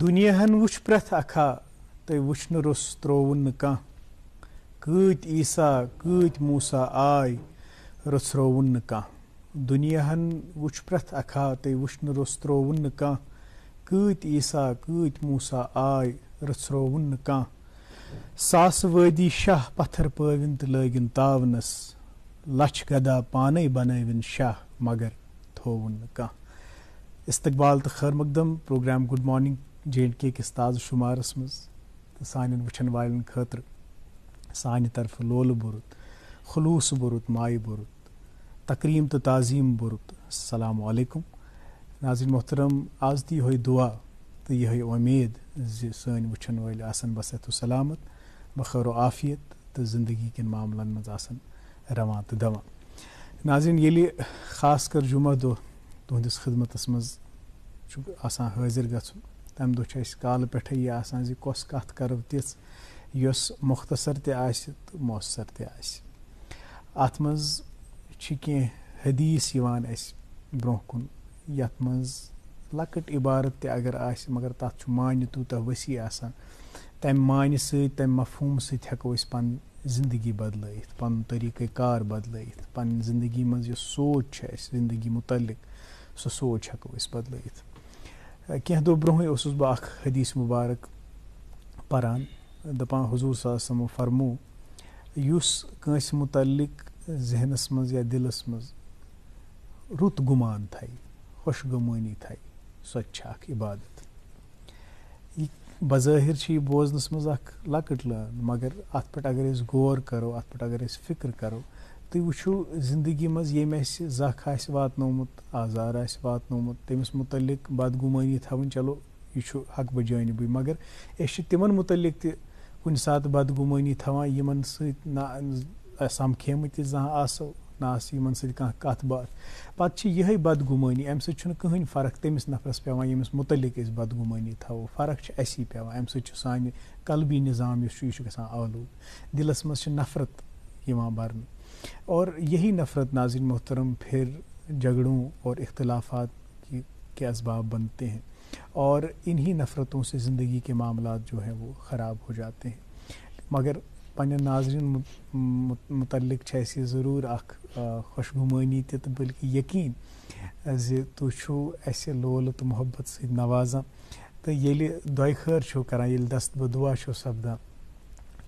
دُنیاہن وٕچھ پرٛٮ۪تھ اکھا تہٕ وٕچھنہٕ روٚس ترٛووُن نہٕ کانٛہہ کۭتۍ عیٖسا کۭتۍ موٗسا آے رٔژھرووُن نہٕ کانٛہہ دُنیاہن وٕچھ پرٛٮ۪تھ اکھا تہٕ وٕچھنہٕ روٚس ترٛووُن نہٕ کانٛہہ کۭتۍ عیٖسا کۭتۍ موٗسا آے رٔژھرووُن نہٕ کانٛہہ ساسہٕ وٲدی شاہ پتھر پٲوِن تہٕ لٲگِن تاونس لچھ گدا پانے بنٲوِن شاہ مگر تھووُن نہٕ کانٛہہ استقبال تہٕ خیر مقدم programme good morning J and K کِس تازٕ شُمارس منٛز تہٕ سانٮ۪ن وٕچھن والٮ۪ن خٲطرٕ سانہِ طرفہٕ لولہٕ بوٚرُت خلوٗص بوٚرُت مایہِ بوٚرُت تقریٖم تہٕ تعظیٖم بوٚرُت السلام علیکم ناظریٖن محترم آز تہِ یِہوے دُعا تہٕ یِہوے اُمید زِ سٲنۍ وٕچھن وٲلۍ آسن بصحت و سلامت بخیر و عافیت تہٕ زندگی کٮ۪ن معاملن منٛز آسن رواں تہٕ دواں ناظریٖن ییٚلہِ خاص کر جمعہ دۄہ تُہنٛدِس خدمتس منٛز چھُ آسان حٲضِر گژھُن تمہِ دۄہ چھُ اَسہِ کالہٕ پٮ۪ٹھے یہِ آسان زِ کۄس کتھ کرو تِژھ یۄس مختصر تہِ آسہِ تہٕ مۄثر تہِ آسہِ اتھ منٛز چھِ کینٛہہ حدیٖث یِوان اَسہِ برونٛہہ کُن یتھ منٛز لۄکٕٹ عبارت تہِ اگر آسہِ مگر تتھ چھُ معنی تیوٗتاہ ؤسیع آسان تمہِ معنی سۭتۍ تمہِ مفہوٗمہٕ سۭتۍ ہٮ۪کو أسۍ پنٕنۍ زندگی بدلٲیِتھ پنُن طٔریٖقے کار بدلٲیِتھ پنٕنۍ زندگی منٛز یۄس سونچ چھِ اَسہِ زندگی متعلق سۄ سونچ ہٮ۪کو أسۍ بدلٲیِتھ کینٛہہ دۄہ برونٛہٕے اوسُس بہٕ اکھ حدیٖث مُبارک پران دپان حضوٗر صلی اللہ علیہ وسلمو فرموو یُس کٲنٛسہِ متعلق ذہنس منٛز یا دِلس منٛز رُت گُمان تھایہِ خۄش گُمٲنی تھایہِ سۄ تہِ چھِ اکھ عبادت یہِ بظٲہر چھِ یہِ بوزنس منٛز اکھ لۄکٕٹ لٲن مگر اتھ پٮ۪ٹھ اگر أسۍ غور کرو اتھ پٮ۪ٹھ اگر أسۍ فکر کرو تُہۍ وٕچھِو زندگی منٛز ییٚمۍ اَسہِ زکھ آسہِ واتنومُت آزار آسہِ واتنومُت تٔمِس متعلق بدگُمٲنی تھاوٕنۍ چلو یہِ چھُ حق بہٕ جانبٕے مگر أسۍ چھِ تِمن متعلق تہِ کُنہِ ساتہٕ بدگُمٲنی تھاوان یِمن سۭتۍ نہ سمکھیمٕتۍ تہِ زانٛہہ آسو نہ آسہِ یِمن سۭتۍ کانٛہہ کتھ باتھ پتہٕ چھِ یِہے بدگُمٲنی امہِ سۭتۍ چھُنہٕ کٕہٕنۍ فرق تٔمِس نفرس پیٚوان ییٚمِس متعلق أسۍ بدگُمٲنی تھاوو فرق چھِ اسی پیٚوان امہِ سۭتۍ چھُ سانہِ قلبی نظام یُس چھُ یہِ چھُ گژھان آلوٗد دلس منٛز چھِ نفرت یِوان برنہٕ اور یہی نفرت ناظرین محترم پھر جھگڑوں اور اختلافات کے اسباب بنتے ہیں اور انہی نفرتوں سے زندگی کے معاملات جو ہیں وہ خراب ہو جاتے ہیں مگر پننٮ۪ن ناظرین متعلق چھِ اَسہِ ضروٗر اکھ خۄشگُمٲنی تہِ تہٕ بٔلکہِ یقیٖن زِ تُہۍ چھُو اَسہِ لولہٕ تہٕ محبت سۭتۍ نوازان تہٕ ییٚلہِ دۄیہِ خٲر چھُو کران ییٚلہِ دست بہٕ دُعا چھُ سپدان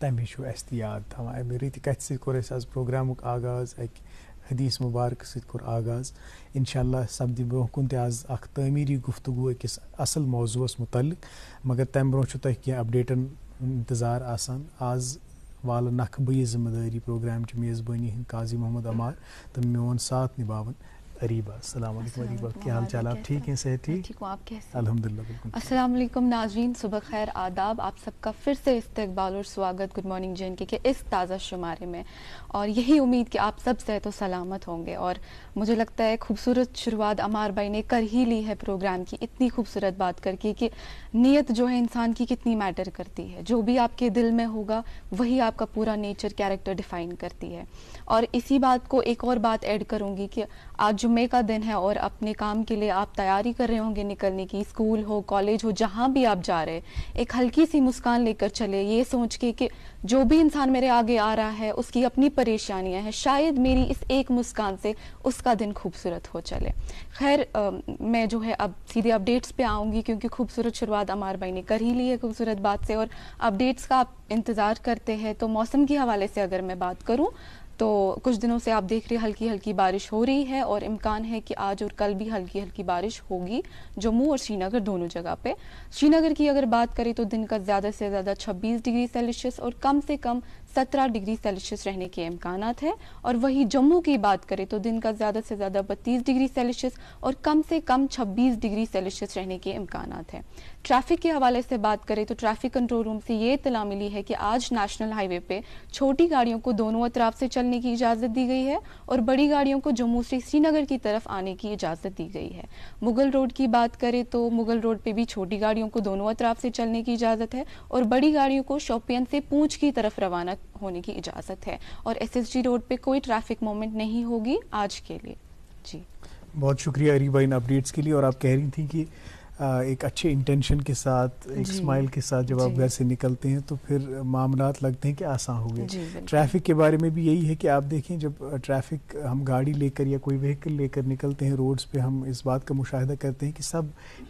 تمی چھُ اَسہِ تہِ یاد تھاوان امہِ رٕتہِ کتھِ سۭتۍ کوٚر اَسہِ آز پروگرامُک آغاز اکہِ حدیٖث مُبارکہٕ سۭتۍ کوٚر آغاز انشاء اللہ سپدِ برونٛہہ کُن تہِ آز اکھ تعمیٖری گفتگوٗ أکِس اصل موضوٗعس متعلق مگر تمہِ برونٛہہ چھُ تۄہہِ کینٛہہ اپڈیٹن انتظار آسان آز والہٕ نکھٕ بہٕ یہِ ذمہٕ دٲری پروگرامچہِ میزبٲنی ہٕنٛدۍ قاضی محمد عمار تہٕ میون ساتھ نِباوَن اریبہ السلام علیکم اریبہ کیا حال چال آپ ٹھیک ہیں صحت ٹھیک ہوں آپ کیسے الحمد للہ بالکل السلام علیکم ناظرین صبح خیر آداب آپ سب کا پھر سے استقبال اور سواگت گڈ مارننگ جے اینڈ کے اس تازہ شمارے میں اور یہی امید کہ آپ سب صحت و سلامت ہوں گے اور مجھے لگتا ہے خوبصورت شروعات عمار بھائی نے کر ہی لی ہے پروگرام کی اتنی خوبصورت بات کر کے کہ نیت جو ہے انسان کی کتنی میٹر کرتی ہے جو بھی آپ کے دل میں ہوگا وہی آپ کا پورا نیچر کیریکٹر ڈیفائن کرتی ہے اور اسی بات کو ایک اور بات ایڈ کروں گی کہ آج جمعے کا دن ہے اور اپنے کام کے لیے آپ تیاری کر رہے ہوں گے نکلنے کی اسکول ہو کالج ہو جہاں بھی آپ جا رہے ایک ہلکی سی مسکان لے کر چلے یہ سوچ کے کہ جو بھی انسان میرے آگے آ رہا ہے اس کی اپنی پریشانیاں ہیں شاید میری اس ایک مسکان سے اس کا دن خوبصورت ہو چلے خیر میں جو ہے اب سیدھے اپڈیٹس پہ آؤں گی کیونکہ خوبصورت شروعات عمار بھائی نے کر ہی لی ہے خوبصورت بات سے اور اپڈیٹس کا آپ انتظار کرتے ہیں تو موسم کے حوالے سے اگر میں بات کروں تو کچھ دنوں سے آپ دیکھ رہے ہلکی ہلکی بارش ہو رہی ہے اور امکان ہے کہ آج اور کل بھی ہلکی ہلکی بارش ہوگی جموں اور شری نگر دونوں جگہ پہ شری نگر کی اگر بات کریں تو دن کا زیادہ سے زیادہ 26 ڈگری سیلسیس اور کم سے کم 17 ڈگری سیلسیس رہنے کے امکانات ہیں اور وہی جموں کی بات کریں تو دن کا زیادہ سے زیادہ 32 ڈگری سیلسیس اور کم سے کم 26 ڈگری سیلسیس رہنے کے امکانات ہیں ٹریفک کے حوالے سے بات کریں تو ٹریفک کنٹرول روم سے یہ اطلاع ملی ہے کہ آج نیشنل ہائی وے پہ چھوٹی گاڑیوں کو دونوں اطراف سے چلنے کی اجازت دی گئی ہے اور بڑی گاڑیوں کو جموں سے سری نگر کی طرف آنے کی اجازت دی گئی ہے مغل روڈ کی بات کریں تو مغل روڈ پہ بھی چھوٹی گاڑیوں کو دونوں اطراف سے چلنے کی اجازت ہے اور بڑی گاڑیوں کو شوپین سے پونچھ کی طرف روانہ ہونے کی اجازت ہے اور ایس ایس جی روڈ پہ کوئی ٹریفک موومنٹ نہیں ہوگی آج کے لیے. جی بہت شکریہ اریبہ ان اپڈیٹس کے لیے. اور آپ کہہ رہی تھیں کہ ایک اچھے انٹینشن کے ساتھ ایک اسمائل کے ساتھ جب آپ گھر سے نکلتے ہیں تو پھر معاملات لگتے ہیں کہ آسان ہو گئے. ٹریفک کے بارے میں بھی یہی ہے کہ آپ دیکھیں جب ٹریفک ہم گاڑی لے کر یا کوئی وہیکل لے کر نکلتے ہیں روڈز پہ ہم اس بات کا مشاہدہ کرتے ہیں کہ سب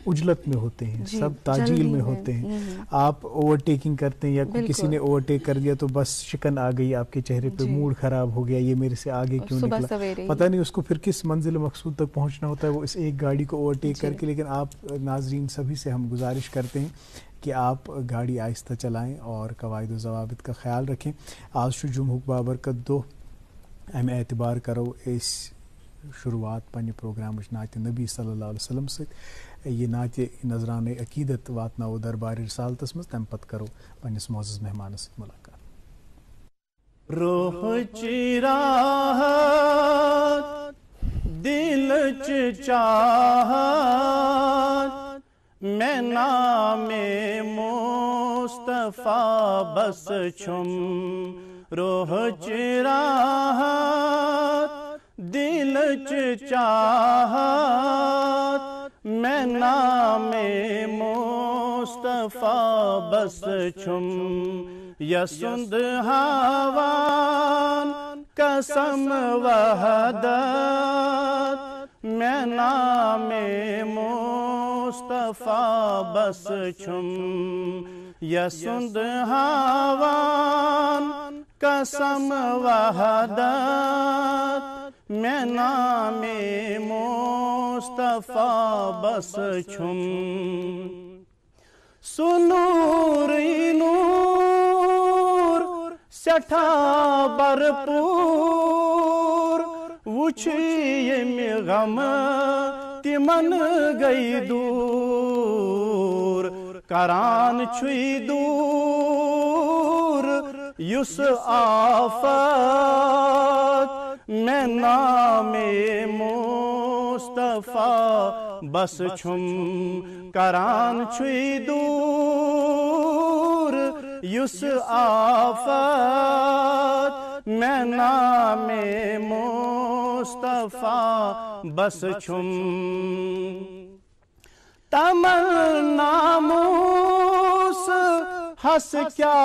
عجلت میں ہوتے ہیں, سب تعجیل میں ہوتے ہیں. آپ اوورٹیکنگ کرتے ہیں یا کسی نے اوورٹیک کر دیا تو بس شکن آ گئی آپ کے چہرے پہ, موڈ خراب ہو گیا, یہ میرے سے آگے کیوں نکلا, پتہ نہیں اس کو پھر کس منزل مقصود تک پہنچنا ہوتا ہے وہ اس ایک گاڑی کو اوورٹیک کر کے. لیکن آپ ناظرین سبھی سے ہم گزارش کرتے ہیں کہ آپ گاڑی آہستہ چلائیں اور قواعد و ضوابط کا خیال رکھیں. آج جمعہ بابرکت دو ایم اعتبار کرو اس شروعات پنہ پروگرام نعت نبی صلی اللہ علیہ وسلم سے. یہ نعت نذران عقیدت واتنا و دربار رسالتس مز, تم پتہ کرو پنس معزز مہمانس سۭتۍ ملاقات. روح چراہت دل چاہت میں نام مصطفیٰ بس چھم. روح چراہت دل چاہت میں نام مصطفیٰ بس چھم. یسند ہاوان قسم وحدت میں نام مصطفیٰ بس چھم. یسند ہاوان قسم وحدت میں نام مصطفیٰ بس چھم. سنوری نور سٹھا برپور وچھ یمہ غم تمن گئی دور. کران چھُی دور یس آفت میں نام مصطفیٰ بس چھم. کران چھُی دور یس آفت میں نام مصطفیٰ بس چھم. تمنا موس ہس کیا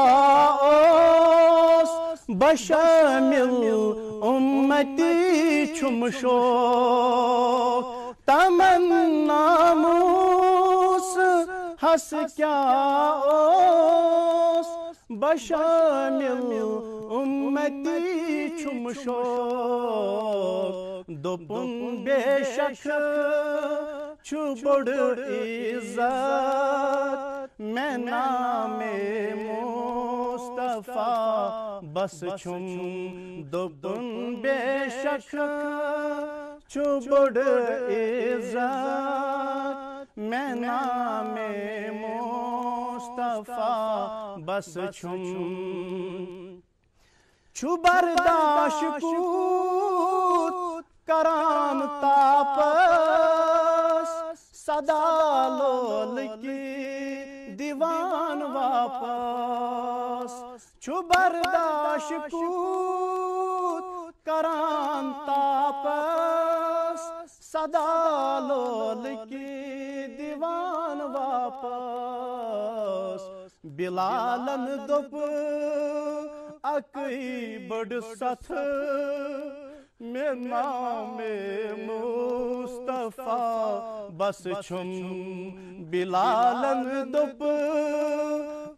اوس بشامل امتی چھم شوق. تمنا موس ہس کیا اوس بشامل امتی چھم شوق. دوپن بے شک چھو بڑ عزت میں نام مصطفیٰ بس چھم. دوپن بے شک چھو بڑ عزت میں نام مصطفیٰ بس چھم. چھو برداشت کوت کران تاپس صدا لول کی دیوان واپس. چھو برداشت کوت کران تاپس صدا لول کی دیوان واپس. بلالن دپ اکی بڑ ستھ میں نام مصطفیٰ بس چھم. بلالن دپ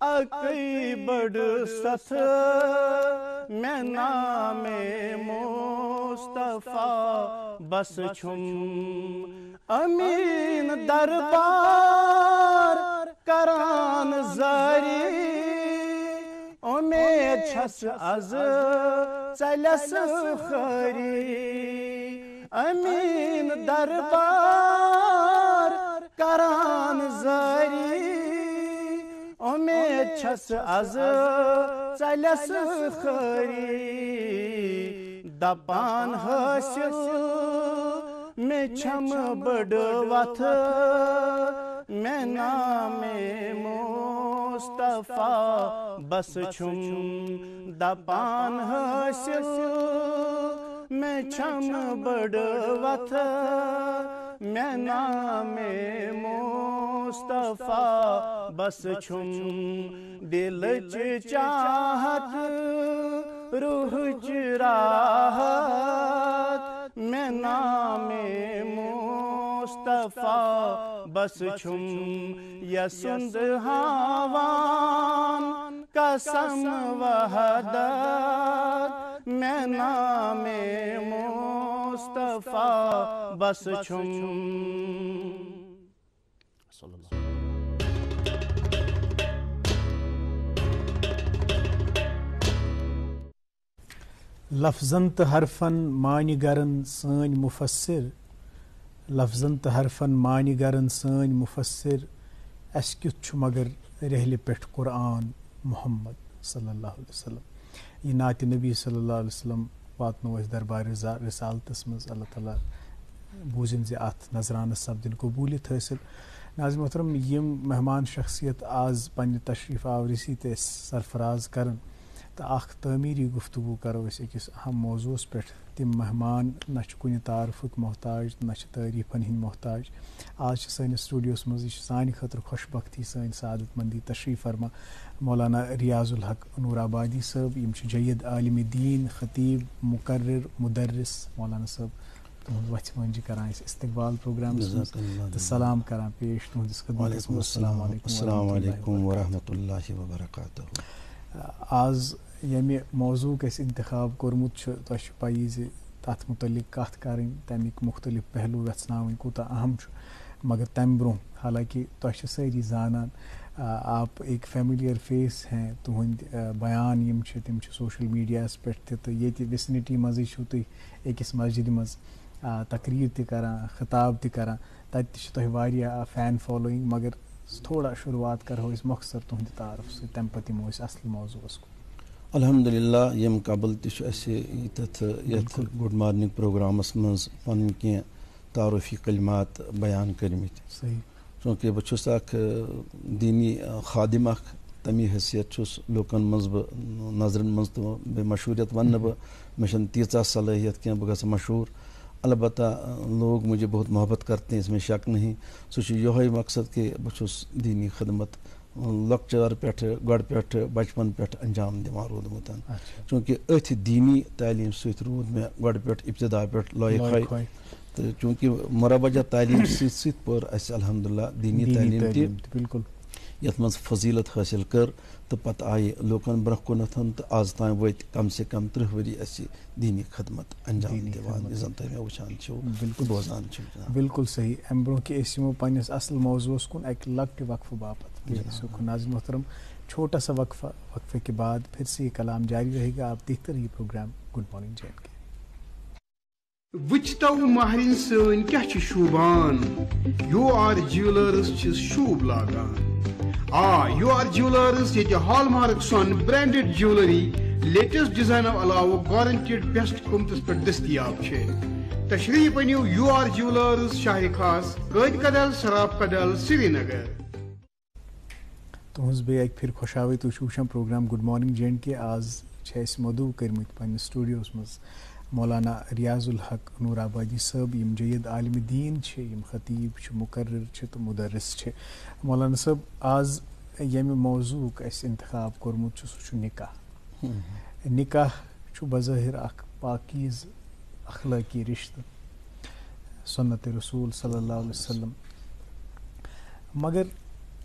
اکی بڑ ستھ میں نام مصطفیٰ بس چھم. امین دربار کران زاری امید چھس از چلس خری. امین دربار کران زاری امید چھس از چلس خری. دپان حاصل میں چھم بڑ وتھ میں نام مصطفیٰ بس چھم. دپان حاصل میں چھم بڑ وتھ میں نام مصطفیٰ بس چھم دلچ چاہت روح چراہت میں نام مصطفیٰ بس چھم یسند ہاوان قسم وحدت میں نام مصطفیٰ بس چھم لفظن تو حرفن معنی گرن سن مفسر لفظن تو حرفن معنی گرن سن مفسر اس کیُتھ چھُ مگر رحلہِ پٮ۪ٹھ قرآن محمد صلی اللہ علیہ وسلم. یہ نعتِ نبی صلی اللہ علیہ وسلم واتنو اس دربار رسالتس مز. اللہ تعالیٰ بوزن زِ اتھ نظرانس سپدن قبولیت حٲصِل. ناظرین محترم یم مہمان شخصیت آز پننہِ تشریف آوری سۭتۍ أسۍ سرفراز کران تو اخ تعمیری گفتگو کرو اس أکِس اہم موضوعس پٮ۪ٹھ. تم مہمان نہ چھِ کُنہِ تعارفُک محتاج نہ چھِ تعریفن ہٕنٛدۍ محتاج. آز چھِ سٲنِس سٹوڈیوس منٛز یہِ چھِ سانہِ خٲطرٕ خوش بختی سٲنۍ سعادت مندی تشریف فرما مولانا ریاض الحق نور آبادی صٲب. یم چھِ جید عالم دین خطیب مقرر مدرس. مولانا صٲب تہنٛد وَژھِ وٲنٛجہِ کران أسۍ استقبال پروگرامس منٛز تہٕ سلام کران پیش تُہنٛدِس خدمتس منٛز. السلام علیکم ورحمۃ اللہ وبرکاتہ. آز ییٚمہِ موضوعُک اَسہِ انتخاب کوٚرمُت چھُ تۄہہِ چھُ پَیی زِ تَتھ مُتعلق کَتھ کَرٕنۍ تَمِکۍ مختلف پہلوٗ وٮ۪ژھناوٕنۍ کوٗتاہ اہم چھُ. مگر تَمہِ برونٛہہ حالانکہِ تۄہہِ چھِ سٲری زانان آپ ایک فیملیئر فیس ہیں. تُہٕنٛدۍ بیان یِم چھِ تِم چھِ سوشل میٖڈیاہَس پٮ۪ٹھ تہِ تہٕ ییٚتہِ وِسنِٹی منٛزٕے چھُو تُہۍ أکِس مسجِدِ منٛز تقریٖر تہِ کَران خطاب تہِ کَران. تَتہِ تہِ چھِ تۄہہِ واریاہ فین فالویِنٛگ. مگر تھوڑا شروعات کَرہو أسۍ مۄخصر تُہٕنٛدِ تعارُف سۭتۍ تَمہِ پَتہٕ یِمو أسۍ اَصٕل موضوٗعَس کُن. الحمدللہ یم قبل تہِ چھُ اَسہِ یتھ گُڈ مارنِنٛگ پروگرامس منٛز پنٕنۍ کینٛہہ تعارُفی کلمات بیان کٔرمٕتۍ. صحیح. چوٗنٛکہِ بہٕ چھُس اکھ دیٖنی خادم اکھ تمی حیثیت چھُس لوٗکن منٛز بہٕ نظرن منٛز تہٕ بیٚیہِ مشہوٗریت وننہٕ بہٕ مےٚ چھنہٕ تیٖژاہ صلٲحیت کینٛہہ بہٕ گژھٕ مشہوٗر. البتہ لوگ مجھے بہت محبت کرتے ہیں اس میں شک نہیں. سُہ چھُ یِہوے مقصد کہ بہٕ چھُس دیٖنی خدمت لۄکچار پٮ۪ٹھ گۄڈٕ پٮ۪ٹھ بچپن پٮ۪ٹھ انجام دِوان روٗدمُت. چوٗنٛکہِ أتھۍ دیٖنی تعلیٖم سۭتۍ روٗد مےٚ گۄڈٕ پٮ۪ٹھ ابتدا پٮ۪ٹھ لایق تہٕ چوٗنٛکہِ مُروجہ تعلیٖم سۭتۍ سۭتۍ پٔر اَسہِ الحمدللہ دیٖنی تعلیٖم تہِ بِلکُل یتھ منٛز فضیٖلت حٲصِل کٔر تہٕ پتہٕ آیہِ لوٗکن برونٛہہ کُنتھ تہٕ آز تام وٲتۍ کم سے کم 30 ؤری اَسہِ دیٖنی خدمت انجام دِوان یُس زن تُہۍ مےٚ وٕچھان چھِو بوزان چھِو. بالکل صحیح. امہِ برونٛہہ کہِ أسۍ یِمو پننِس اصل موضوعس کُن اکہِ لۄکٹہِ وقفہٕ باپتھ. ناظرین محترم چھوٹا سا وقفے کے بعد پھر سے یہ کلام جاری رہے گا. آپ دیکھتے رہیے programme good morning J and K. وچھتو مہرین سن کیا چھ شوبان یو آر جیولرز چھ شوب لاگان. یو آر جیولرز یہ ہال مارک سون برانڈڈ جیولری لیٹسٹ ڈیزائن علاوہ گارنٹیڈ بیسٹ قیمتس پہ دستیاب چھ. تشریف انیو یو آر جیولرز شاہ خاص قید کدل سراب کدل سری نگر. تہذ بیٚیہِ اکہِ پھِرِ خۄشاوٕے تُہۍ چھِو وٕچھان programme good morning J and K. آز چھِ اَسہِ مدعو کٔرمٕتۍ پننِس سٹوڈیوس منٛز مولانا ریاض الحق نور آبادی صٲب. یم جید عالم دین چھِ یم خطیب چھِ مقرر چھِ تہٕ مدرس چھِ. مولانا صٲب آز ییٚمہِ موضوعُک اَسہِ انتخاب کوٚرمُت چھُ سُہ چھُ نکاح. نکاح چھُ بظٲہر اکھ پاکیٖز اخلٲقی رشتہٕ سنت رسول صلی اللہ علیہ وسلم. مگر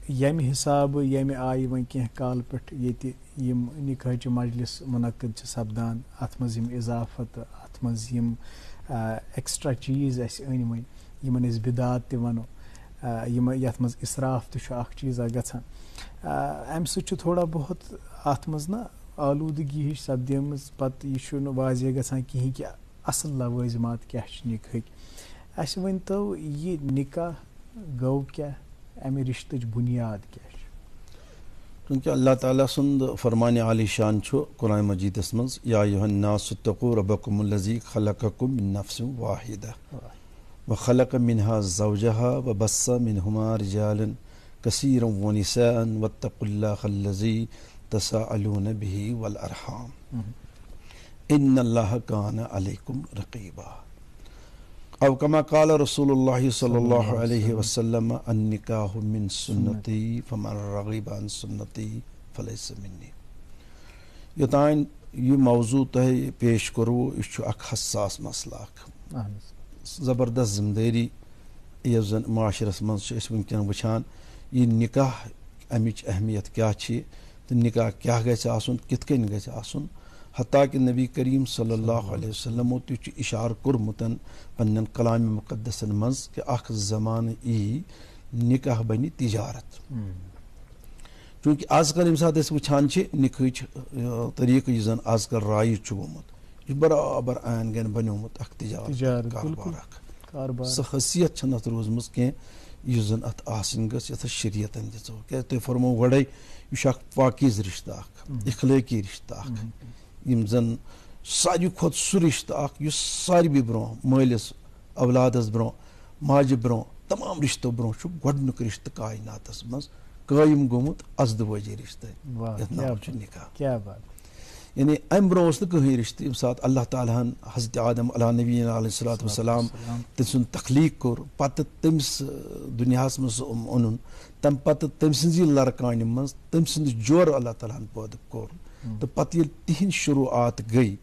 ییٚمہِ حسابہٕ ییٚمہِ آیہِ وۄنۍ کینٛہہ کالہٕ پٮ۪ٹھ ییٚتہِ یِم نِکاحچہِ مجلس منعقد چھِ سپدان اتھ منٛز یِم اضافت اتھ منٛز یِم ایکسٹرا چیٖز اَسہِ أنۍ وۄنۍ یِمن أسۍ بدعات تہِ ونو یتھ منٛز اِسراف تہِ چھُ اکھ چیٖزا گژھان. امہِ سۭتۍ چھُ تھوڑا بہت اتھ منٛز نہ آلوٗدگی ہِش سپدیمٕژ. پتہٕ یہِ چھُنہٕ واضح گژھان کِہیٖنۍ کہِ اصل لوٲزمات کیٛاہ چھِ نِکاحٕکۍ. اَسہِ ؤنۍتو یہِ نکاح گوٚو کیٛاہ امہِ رشتٕچ بُنیاد کیٛاہ چھِ. چوٗنٛکہِ اللہ تعالیٰ سُنٛد فرمانِ عالی شان چھُ قرآن مجیٖدس منٛز یا ایُہا الناس اتقوا ربکم الذی خلقکم من نفس واحدہ وخلق منها زوجها وبث منهما رجالا كثيرا ونساء واتقوا الله الذي تساءلون به والارحام ان الله كان عليكم رقيبا. او کما قال رسول اللہ صلی اللہ علیہ وسلم النکاح من سنتی فمن رغب عن سنتی فلیس منی. یوتان یہ موضوع تہ پیش کرو یہ اخ حساس مسئلہ اخ زبردست ذمہ داری یس زن معاشرس مز ونکن وچھان یہ نکاح امچ اہمیت کیا چھ تو نکاح کیا گژھِ آسُن کِتھ کٔنۍ گژھِ آسُن. حتیٰ کہ نبی کریم صلی اللہ علیہ وسلمو تہ اشارہ کورمُت پنن کلام مقدسن مز کہ اخ زمانہ ای نکاح بنی تجارت. چونکہ آز کل ییٚمہِ ساتہٕ أسۍ وٕچھان چھِ نِکاحٕچ طریقہٕ یُس زن آز کل رایج چھُ گوٚمُت یہِ برابر عین گن بنیومُت اکھ تجارت کاربار اکھ. سۄ حیثیت چھنہٕ اتھ روٗزمٕژ کینٛہہ یُس زن اتھ آسٕنۍ گٔژھ یتھ شریعتن دِژو. کیازِ تۄہہِ فرمو گۄڈے یہِ چھُ اکھ پاکیٖز رشتہٕ اکھ اخلٲقی رشتہٕ اکھ یِم زن ساروی کھۄتہٕ سُہ رشتہٕ اکھ یُس ساروی برونٛہہ مٲلِس اولادس برونٛہہ ماجہِ برونٛہہ تمام رشتو برونٛہہ چھُ گۄڈنیُک رشتہٕ کایناتس منٛز قٲیِم گوٚمُت ازدوٲجی رشتہٕ یتھ ناو چھُ نکاح. یعنی امہِ برونٛہہ اوس نہٕ کٕہٕنۍ رشتہٕ ییٚمہِ ساتہٕ اللہ تعالیٰ ہن حضرت آدم علیٰ نبینا علیہ الصلوۃ والسلام تٔمۍ سُنٛد تخلیٖق کوٚر پتہٕ تٔمِس دُنیاہس منٛز سُہ اوٚنُن تمہِ پتہٕ تٔمۍ سٕنٛزی لڑکانہِ منٛز تٔمۍ سٕنٛدِ جورٕ اللہ تعالیٰ ہن پٲدٕ کوٚر تہٕ پتہٕ ییٚلہِ تِہنٛدۍ شروعات گٔے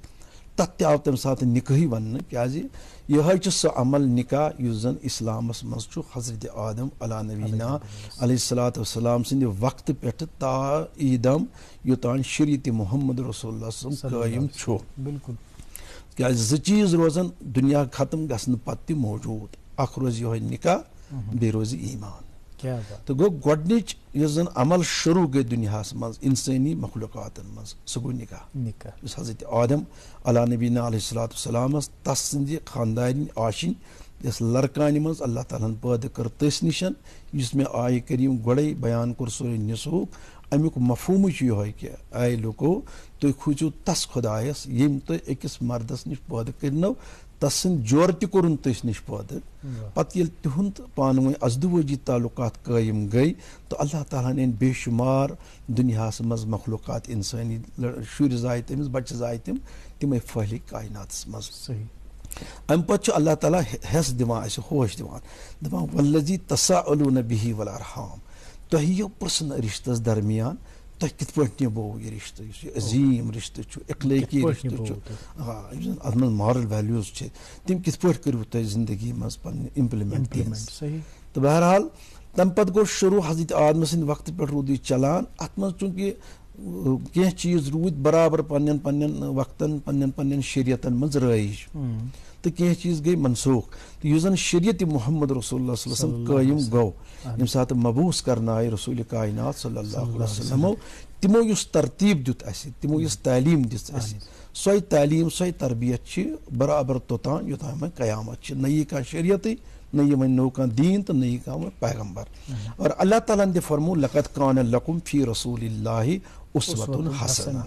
تتھ تہِ آو تمہِ ساتہٕ نکاحٕے وننہٕ. کیازِ یِہے چھُ سُہ عمل نکاح یُس زن اسلامس منٛز چھُ حضرت آدم علیٰ نبینا علیہ الصلوۃ والسلام سٕنٛدِ وقتہٕ پٮ۪ٹھٕ تا ایٖدم یوٚتانۍ شریعت محمد رسول اللہ صٲب قٲیِم چھُ. بالکل کیازِ زٕ چیٖز روزن دُنیا ختم گژھنہٕ پتہٕ تہِ موجوٗد. اکھ روزِ یِہوے نکاح بیٚیہِ روزِ ایٖمان. تہٕ گوٚو گۄڈنِچ یۄس زن عمل شروع گٔے دُنیاہس منٛز انسٲنی مخلوقاتن منٛز سُہ گوٚو نکاح. یُس حضرت آدم علیٰ نبینا علیہ الصلوۃ والسلام ٲس تس سٕنٛزِ خاندارنۍ آشِنۍ یۄس لڑکانہِ منٛز اللہ تعالیٰ ہن پٲدٕ کٔر تٔسۍ نِش یُس مےٚ آیہِ کریٖم گۄڈے بیان کوٚر سورہ نِسوُک. امیُک مفہوٗمٕے چھُ یِہوے کہ اے لوٗکو تُہۍ کھوٗژِو تس خۄدایس ییٚمۍ تُہۍ أکِس مردس نِش پٲدٕ کٔرنو تس سٕنٛدۍ جورٕ تہِ کوٚرُن تٔسۍ نِش پٲدٕ. پتہٕ ییٚلہِ تِہُنٛد پانہٕ ؤنۍ ازدوٲجی تعلقات قٲیِم گٔے تہٕ اللہ تعالیٰ ہن أنۍ بے شُمار دُنیاہس منٛز مخلوقات انسٲنی شُرۍ زاے تٔمِس بچہِ زاے تِمے پھٔہلے کایناتس منٛز. امہِ پتہٕ چھُ اللہ تعالیٰ حٮ۪س دِوان اسہِ ہوش دِوان دپان والذی تساءلوٗنَ بِہی والارحام تۄہہِ یِیو پرژھنہٕ رشتس درمیان تۄہہِ کِتھ پٲٹھۍ نِبووُ یہِ رشتہٕ یُس یہِ عظیٖم رشتہٕ چھُ اخلٲقی رشتہٕ چھُ یُس زن اتھ منٛز مارل ویلیوٗز چھِ تِم کِتھ پٲٹھۍ کٔرِو تۄہہِ زندگی منٛز پننہِ امپلمنٹ. تہٕ بہرحال تمہِ پتہٕ گوٚو شروع حضرت آدمہٕ سٕنٛدِ وقتہٕ پٮ۪ٹھ روٗد یہِ چلان. اتھ منٛز چوٗنٛکہِ کینٛہہ چیٖز روٗدۍ برابر پننٮ۪ن پننٮ۪ن وقتن پننٮ۪ن پننٮ۪ن شریعتن منٛز رٲیِج تہٕ کینٛہہ چیٖز گٔے منسوخ. تہٕ یُس زن شریعت محمد رسول اللہ صلی اللہ علیہ وسلم قٲیِم گوٚو ییٚمہِ ساتہٕ مبعوٗث کرنایہِ رسوٗلِ کاینات صلی اللہ علیہ وسلمو تِمو یُس ترتیٖب دیُت اسہِ تِمو یۄس تعلیٖم دِژ اسہِ سۄے تعلیٖم سۄے تربیت چھِ برابر توٚتام یوٚتام وۄنۍ قیامت چھِ. نہ یی کانٛہہ شریعتٕے نہ یی وۄنۍ نوٚو کانٛہہ دیٖن تہٕ نہ یی کانٛہہ وۄنۍ پیغمبر. اور اللہ تعالیٰ ہن تہِ فرموو لقد کان لکم فی رسول اللہ اسوۃ حسنہ.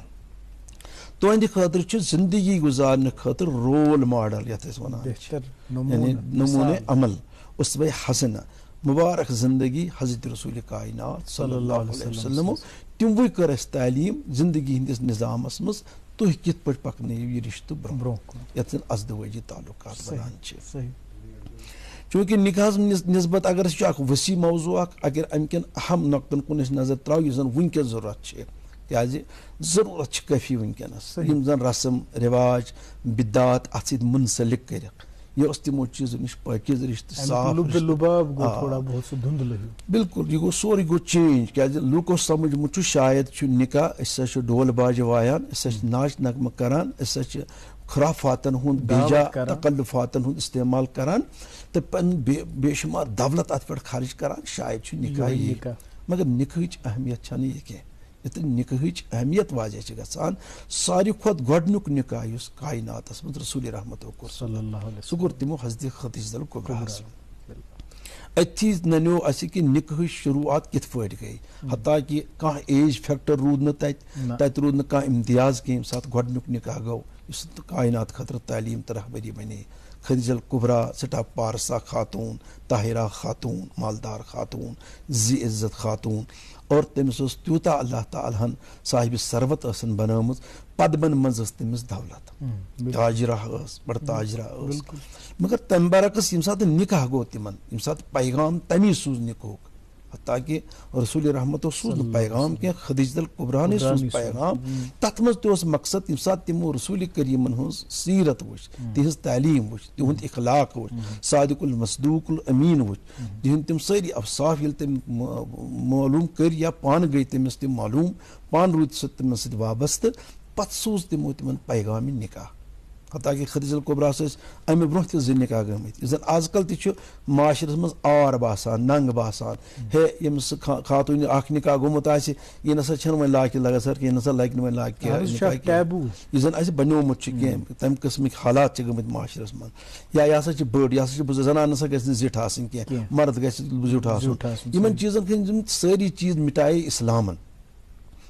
تُہنٛدِ خٲطرٕ چھُ زندگی گُزارنہٕ خٲطرٕ رول ماڈل یتھ أسۍ ونان چھِ یعنی نموٗنہِ عمل اسوہ حسنہ مُبارک زندگی حضرت رسول کاینات صلی اللہ علیہ وسلمو تِموٕے کٔر اسہِ تعلیٖم زندگی ہٕنٛدِس نظامس منٛز تُہۍ کِتھ پٲٹھۍ پکنٲیِو یہِ رشتہٕ برونٛہہ یتھ زن ازدوٲجی تعلقات ونان چھِ. چوٗنٛکہِ نکاحس نسبت اگر أسۍ چھُ اکھ ؤسیع موضوٗع اکھ اگر امہِ کٮ۪ن اہم نۄقطن کُن أسۍ نظر تراوو یُس زن وُنکیٚس ضروٗرت چھِ کیازِ ضروٗرت چھِ کٲفی وُنکیٚنس یِم زن رسم رواج بدعات اتھ سۭتۍ منسلک کٔرِکھ. یہِ اوس تِمو چیٖزو نِش پٲکیٖز رشتہٕ صاف بالکل یہِ گوٚو سورُے گوٚو چینج کیازِ لوٗکو سمجھمُت چھُ شاید چھُ نکاح أسۍ ہسا چھِ ڈول باجہِ وایان أسۍ ہسا چھِ ناچ نغمہٕ کران أسۍ ہسا چھِ خرافاتن ہُنٛد بیجا تکلفاتن ہُنٛد استعمال کران تہٕ پنُن بے شُمار دولت اتھ پٮ۪ٹھ خرٕچ کران شاید چھُ نکاح یی. مگر نکاحٕچ اہمیت چھنہٕ یہِ کینٛہہ. ییٚتٮ۪ن نکاحٕچ اہمیت واضح چھِ گژھان ساروی کھۄتہٕ گۄڈنیُک نکاح یُس کایناتس منٛز رسول رحمتو کوٚر سُہ کوٚر تِمو حضرت خدیجہ الکبریٰ. أتھی ننیو اسہِ کہِ نکاحٕچ شروعات کِتھ پٲٹھۍ گٔے حتیٰ کہِ کانٛہہ ایج فیکٹر روٗد نہٕ تتہِ روٗد نہٕ کانٛہہ امتیاز کینٛہہ ییٚمہِ ساتہٕ گۄڈنیُک نکاح گوٚو یُس کاینات خٲطرٕ تعلیٖم تہٕ رہبری بنے خدیجہ الکبریٰ سٹھا پارسا خاتون، طاہرہ خاتون، مالدار خاتون، زی عزت خاتون، اور تمس تیوتاہ اللہ تعالیٰ ہن صاحب ثروت ٲسن بنٲومٕژ، پدمن منٛز ٲس تٔمِس دولت، تاجرہ ٲس، بڑ تاجرہ ٲس، مگر تمہِ برعکس ییٚمہِ ساتہٕ نکاح گوٚو تِمن، ییٚمہِ ساتہٕ پیغام تمی سوٗز نکاحُک، حتیٰ کہ رسول رحمتو سوٗز نہٕ پیغام کینٛہہ، خدیجہ الکبریٰ سوٗز پیغام، تتھ منٛز تہِ اوس مقصد ییٚمہِ ساتہٕ تِمو رسول کریٖمن ہٕنٛز سیرت وٕچھ، تِہنٛز تعلیٖم وٕچھ، تِہُنٛد اخلاق وٕچھ، صادق المصدوق الامین وٕچھ، تِہنٛدۍ تِم سٲری اوصاف ییٚلہِ تٔمۍ معلوٗم کٔرۍ یا پانہٕ گٔے تٔمِس تِم معلوٗم، پانہٕ روٗدۍ سُہ تِمن سۭتۍ وابستہٕ، پتہٕ سوٗز تِمو تِمن پیغامِ نکاح، حتیٰ کہ خدیجہ الکبریٰ ٲسۍ امہِ برونٛہہ تہِ 2 نکاح گٔمٕتۍ، یُس زن آز کل تہِ چھُ معاشرس منٛز آر باسان، ننٛگ باسان، ہے ییٚمِس سُہ خاتوٗنہِ اکھ نکاح گوٚمُت آسہِ، یہِ نسا چھنہٕ وۄنۍ لاکہِ لگان سر، یہِ نسا لگہِ نہٕ وۄنۍ لاکہِ یہِ زن اسہِ بنیومُت چھُ کینٛہہ، تمہِ قٕسمٕکۍ حالات چھِ گٔمٕتۍ معاشرس منٛز، یا یہِ ہسا چھِ بٔڑ، یہِ ہسا چھِ زنان نسا گژھِ نہٕ زِٹھ آسٕنۍ کینٛہہ، مرد گژھِ زیُٹھ آسُن، یِمن چیٖزن ہٕنٛدۍ سٲری چیٖز مٹایے اِسلامن،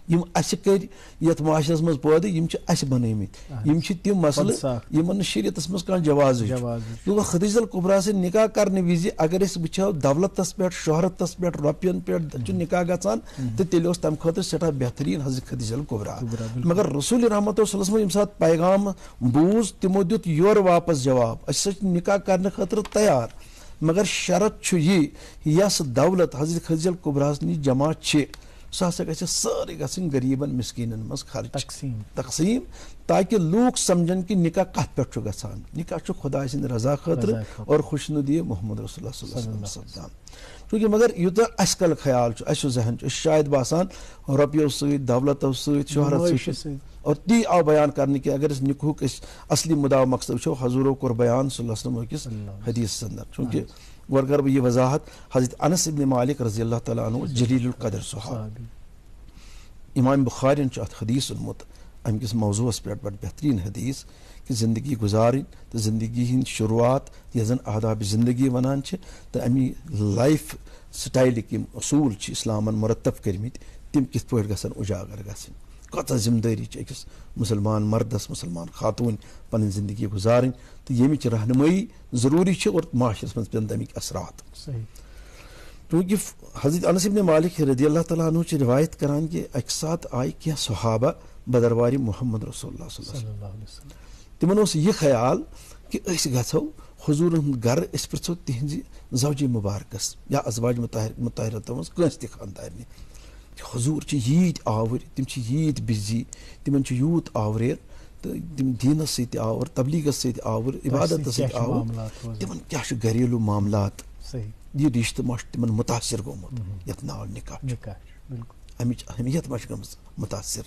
یم اسہِ کٔرۍ یتھ معاشرس منٛز پٲدٕ، یم چھِ اسہِ بنٲومٕتۍ، یم چھِ تِم مسلہٕ یمن نہٕ شریعتس منٛز کانٛہہ جوازٕے چھُ۔ خدیجہ الکبریٰ سۭتۍ نکاح کرنہٕ وِزِ اگر أسۍ وٕچھو دولتس پٮ۪ٹھ، شہرتس پٮ۪ٹھ، رۄپین پٮ۪ٹھ چھُ نکاح گژھان، تہٕ تیٚلہِ اوس تمہِ خٲطرٕ سٮ۪ٹھاہ بہتریٖن حضرت خدیجہ الکبریٰ، مگر رسول رحمتہ صلی اللہ علیہ وسلم ییٚمہِ ساتہٕ پیغام بوٗز تِمو دیُت یورٕ واپس جواب، أسۍ ہسا چھِ نکاح کرنہٕ خٲطرٕ تیار، مگر شرط چھُ یہِ، یۄس دولت حضرت خدیجہ الکبریٰ ہس نِش جمع چھِ سۄ ہسا گژھِ سٲرٕے گژھٕنۍ غریٖبن مسکیٖنن منٛز خرچ تقسیٖم، تاکہِ لوٗکھ سمجھن کہِ نکاح کتھ پٮ۪ٹھ چھُ گژھان، نکاح چھُ خۄداے سٕنٛدِ رضا خٲطرٕ اور خوشنودی محمد رسول اللہ صلی اللہ علیہ وسلم سپدان، چوٗنٛکہِ مگر یوٗتاہ اَسہِ کل خیال چھُ، اَسہِ چھُ ذہن چھُ، أسۍ شاید باسان رۄپیو سۭتۍ، دولتو سۭتۍ، شہرت سۭتۍ، اور تی آو بیان کرنہٕ کہِ اگر أسۍ نکاحُک أسۍ اصلی مُدا مقصد وٕچھو، حضوٗرو کوٚر بیان صلی اللہ علیہ وسلم أکِس حدیثس انٛدر، چوٗنٛکہِ گۄڈٕ کرٕ بہٕ یہِ وضاحت، حضرت انس ابن مالک رضی اللہ تعالیٰ عنہ جلیل القدر صحابی، امام بخارین چھُ اتھ حدیث اوٚنمُت امہِ کِس موضوعس پٮ۪ٹھ بڑٕ بہتریٖن حدیث کہ زندگی گزارٕنۍ تہٕ زندگی ہٕنٛدۍ شروعات یتھ زن آداب زندگی ونان چھِ، تہٕ امہِ لایف سٹایلٕکۍ یِم اصوٗل چھِ اسلامن مرتب کٔرمٕتۍ تِم کِتھ پٲٹھۍ گژھن اُجاگر گژھٕنۍ، کۭژاہ ذمہٕ دٲری چھِ أکِس مُسلمان مردس، مُسلمان خاتوٗنۍ پنٕنۍ زندگی گُزارٕنۍ، تہٕ ییٚمِچ رہنمٲیی ضروٗری چھِ اور معاشرس منٛز پیٚن تمِکۍ اثرات۔ چوٗنٛکہِ حضرت انس ابن مالک رضی اللہ تعالیٰ عنہ چھِ روایت کران کہ اکہِ ساتہٕ آیہِ کینٛہہ صحابہ بدروارِ محمد رسول اللہ صلی اللہ علیہ وسلم، تِمن اوس یہِ خیال کہ أسۍ گژھو حضوٗرن ہُنٛد گرٕ، أسۍ پرٛژھو تِہنٛزِ زوجہِ مُبارکس یا ازواج مطہرتو منٛز کٲنٛسہِ تہِ خانٛدارنہِ، حضوٗر چھِ ییٖتۍ آوٕرۍ، تِم چھِ ییٖتۍ بِزی، تِمن چھُ یوٗت آوریر، تہٕ تِم دیٖنس سۭتۍ تہِ آوُر، تبلیٖغس سۭتۍ آوُر، عبادتس سۭتۍ آوُر، تِمن کیٛاہ چھُ گریلوٗ معاملات، یہِ رشتہٕ ما چھُ تِمن مُتاثر گوٚمُت یتھ ناو نکاح چھُ، امِچ اہمیت ما چھِ گٔمٕژ مُتاثر،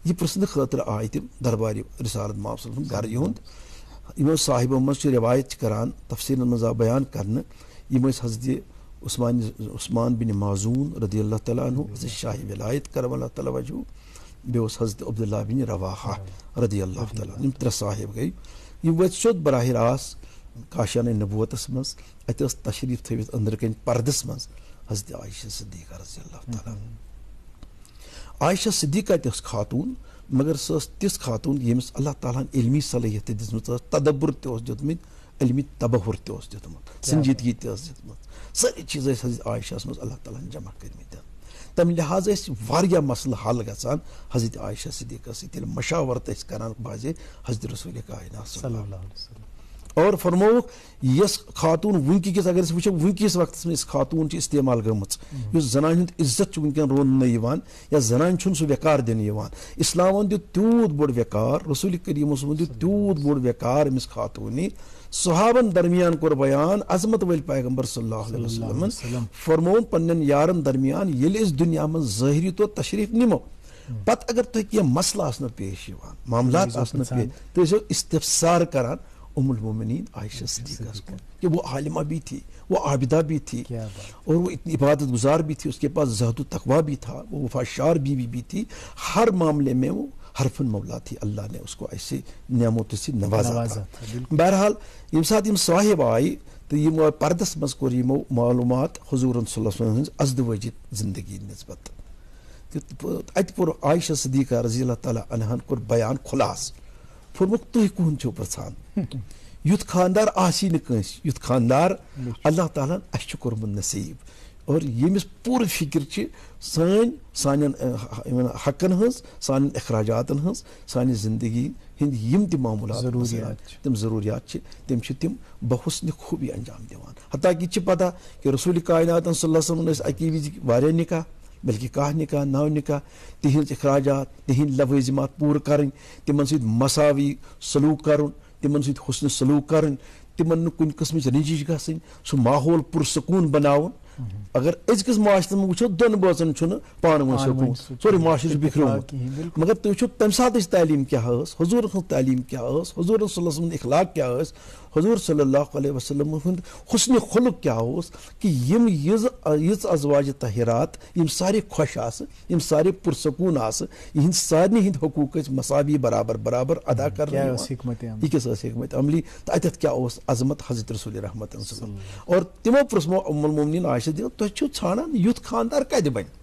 یہِ پرٛژھنہٕ خٲطرٕ آیہِ تِم دربارِ رسالت مآب صلی اللہ علیہ وسلم گرٕ یِہُنٛد، یِمو صاحبو منٛز چھِ روایت چھِ کران، تفسیٖرن منٛز آو بیان کرنہٕ، یِم ٲسۍ حضرت عثمان بن معزوٗن رضی اللہ تعالیٰ عنہ، حضرت شاہ ولایت کرم اللہ تعالیٰ وجہہ، بیٚیہِ اوس حضرت عبداللہ بن رواحہ رضی اللہ تعالیٰ عنہ، یِم 3 صاحب گٔے، یِم وٲتۍ سیوٚد براہ راست کاشانہِ نبوتس منٛز، اتہِ ٲس تشریٖف تھٲوِتھ أنٛدرٕ کَنۍ پردس منٛز حضرت عایشہ صدیقہ رضی اللہ تعالیٰ عنہ۔ عایشہ صدیقہ تہِ ٲس خاتوٗن، مگر سۄ ٲس تِژھ خاتوٗن ییٚمِس اللہ تعالیٰ ہن علمی صلٲحیت تہِ دِژمٕژ ٲس، تدبر تہِ اوس دیُتمُت، علمی تبہر تہِ اوس دیُتمُت، سنجیدگی تہِ ٲس دِژمٕژ، سٲری چیٖز ٲسۍ حضرت عایشہس منٛز اللہ تعالیٰ ہن جمع کٔرمٕتۍ، تمہِ لحاظ ٲسۍ واریاہ مسلہٕ حل گژھان حضرت عایشہ صدیقہ سۭتۍ، ییٚلہِ مشاورت ٲسۍ کران بازے حضرت رسول کائنات صلی اللہ علیہ وسلم، اور فرمووُکھ یۄس خاتوٗن ؤنکیٚکِس اگر أسۍ وٕچھو ؤنکیٚس وقتس منٛز خاتوٗن چھِ استعمال گٔمٕژ، یُس زنانہِ ہُنٛد عزت چھُ ؤنکیٚن روننہٕ یِوان یا زنانہِ چھُنہٕ سُہ ویقار دِنہٕ یِوان، اسلامن دیُت تیوٗت بوٚڑ ویقار، رسول کریٖم صٲبن دیُت تیوٗت بوٚڑ ویقار أمِس خاتوٗنہِ، صحابن درمیان کوٚر بیان، عظمت وٲلۍ پیغمبر صلی اللہ علیہ وسلمن فرمووُن پننٮ۪ن یارن درمیان، ییٚلہِ أسۍ دُنیا منٛز ظٲہری طور تشریٖف نِمو، پتہٕ اگر تۄہہِ کینٛہہ مسلہٕ آسنو پیش یِوان، معاملات آسنو پیش، تُہۍ ٲسِو استفسار کران ام المومنین عائشہ صدیقہ کو کہ وہ عالمہ بھی تھی، وہ عابدہ بھی تھی، اور وہ اتنی عبادت گزار بھی تھی، اس کے پاس زہد و تقویٰ بھی تھا، وہ وفاشار بیوی بھی تھی، ہر معاملے میں وہ حرفن مولا تھی، اللہ نے اس کو ایسے نعمتوں سے نوازا تھا۔ بہرحال ییٚمہِ ساتہٕ یِم صاحب آیہِ تہٕ یِمو پردس منٛز کوٚر یِمو معلوٗمات حضوٗرن صلی اللہ علیہ وسلم ہٕنٛز ازدوٲجی زندگی نسبت، اتہِ پوٚر عایشہ صدیقہ رضی اللہ تعالیٰ عنہن کوٚر بیان خُلاصہٕ، فرموکھ تُہۍ کُہُنٛد چھِو پرٛژھان، یُتھ خاندار آسی نہٕ کٲنٛسہِ یُتھ خاندار اللہ تعالیٰ ہن اَسہِ چھُ کوٚرمُت نصیٖب اور ییٚمِس پوٗرٕ فِکر چھِ سانٮ۪ن حقن ہٕنٛز سانٮ۪ن اخراجاتن ہٕنٛز سانہِ زندگی ہٕنٛدۍ یِم تہِ معموٗلات تِم ضروٗریات چھِ تِم چھِ تِم بحسنہِ خوٗبی انجام دِوان حتیٰ کہِ چھِ پتہ کہِ رسوٗلِ کایناتن صلی اللہ علیہ وسلم ٲسۍ اَکی وِزِ واریاہ نِکاح بلکہِ کاہ نِکاح 9 نِکاح تِہنٛز اخراجات تِہنٛدۍ لوٲزِمات پوٗرٕ کَرٕنۍ تِمن سۭتۍ مساوی سلوٗک کَرُن تِمن سۭتۍ حُسنہِ سلوٗک کَرٕنۍ تِمن نہٕ کُنہِ قٕسمٕچ رٔنجِش گژھٕنۍ سُہ ماحول پُرسکوٗن بناوُن اگر أزکِس معاشرس منٛز وٕچھو دۄن بٲژن چھُنہٕ پانہٕ ؤنۍ سکوٗن سورُے معاشرٕ چھُ بِکھریومُت مگر تُہۍ وٕچھو تمہِ ساتٕچ تعلیٖم کیٛاہ ٲس حضوٗر سٕنٛز تعلیٖم کیٛاہ ٲس حضوٗر صلی اللہ علیہ وسلم اخلاق کیٛاہ ٲسۍ حضوٗر صلی اللہ علیہ وسلم ہُنٛد حُسنہِ خُلُق کیٛاہ اوس کہِ یِم یِژھ ازواجہِ طاہرات یِم سارے خۄش آسہٕ یِم سارے پُرسکوٗن آسہٕ یِہنٛدۍ سارنٕے ہٕنٛدۍ حقوٗق ٲسۍ مساوی برابر ادا کرنہٕ یہِ کِس ٲس حکمت عملی تہٕ اَتٮ۪تھ کیٛاہ اوس عظمت حضرت رسول رحمت اور تِمو پرٛژھمو ام المومنیٖن عائشہ تُہۍ چھِو ژھانڈان یُتھ خاندار کتہِ بنہِ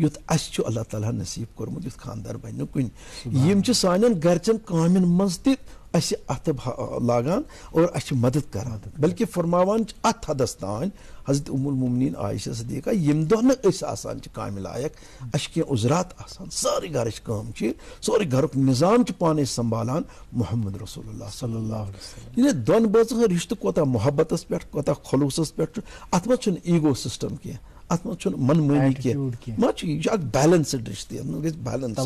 یُتھ اَسہِ چھُ اللہ تعالیٰ ہن نصیٖب کوٚرمُت یُتھ خاندار بنہِ نہٕ کُنہِ یِم چھِ سانٮ۪ن گرچٮ۪ن کامٮ۪ن منٛز تہِ اَسہِ اَتھٕ لاگان اور اَسہِ چھِ مدد کران بلکہِ فرماوان چھِ اَتھ حدس تانۍ حضرت ام المومنیٖن عائشہ صدیقہ ییٚمہِ دۄہ نہٕ أسۍ آسان چھِ کامہِ لایق اَسہِ چھِ کینٛہہ عُذرات آسان سٲرٕے گرٕچ کٲم چھِ سورُے گرُک نظام چھِ پانے سنبھالان محمد رسول اللہ صلی اللہ علیہ وسلم یعنی دۄن بٲژن ہُنٛد رشتہٕ کوتاہ محبتس پٮ۪ٹھ کوتاہ خلوٗصس پٮ۪ٹھ چھُ اَتھ منٛز چھُنہٕ ایٖگو سسٹم کینٛہہ اَتھ منٛز چھُنہٕ من مٲنی کینٛہہ ما چھُ یہِ چھُ اکھ بیلنسٕڈ رشتہٕ یتھ منٛز گژھِ بیلنس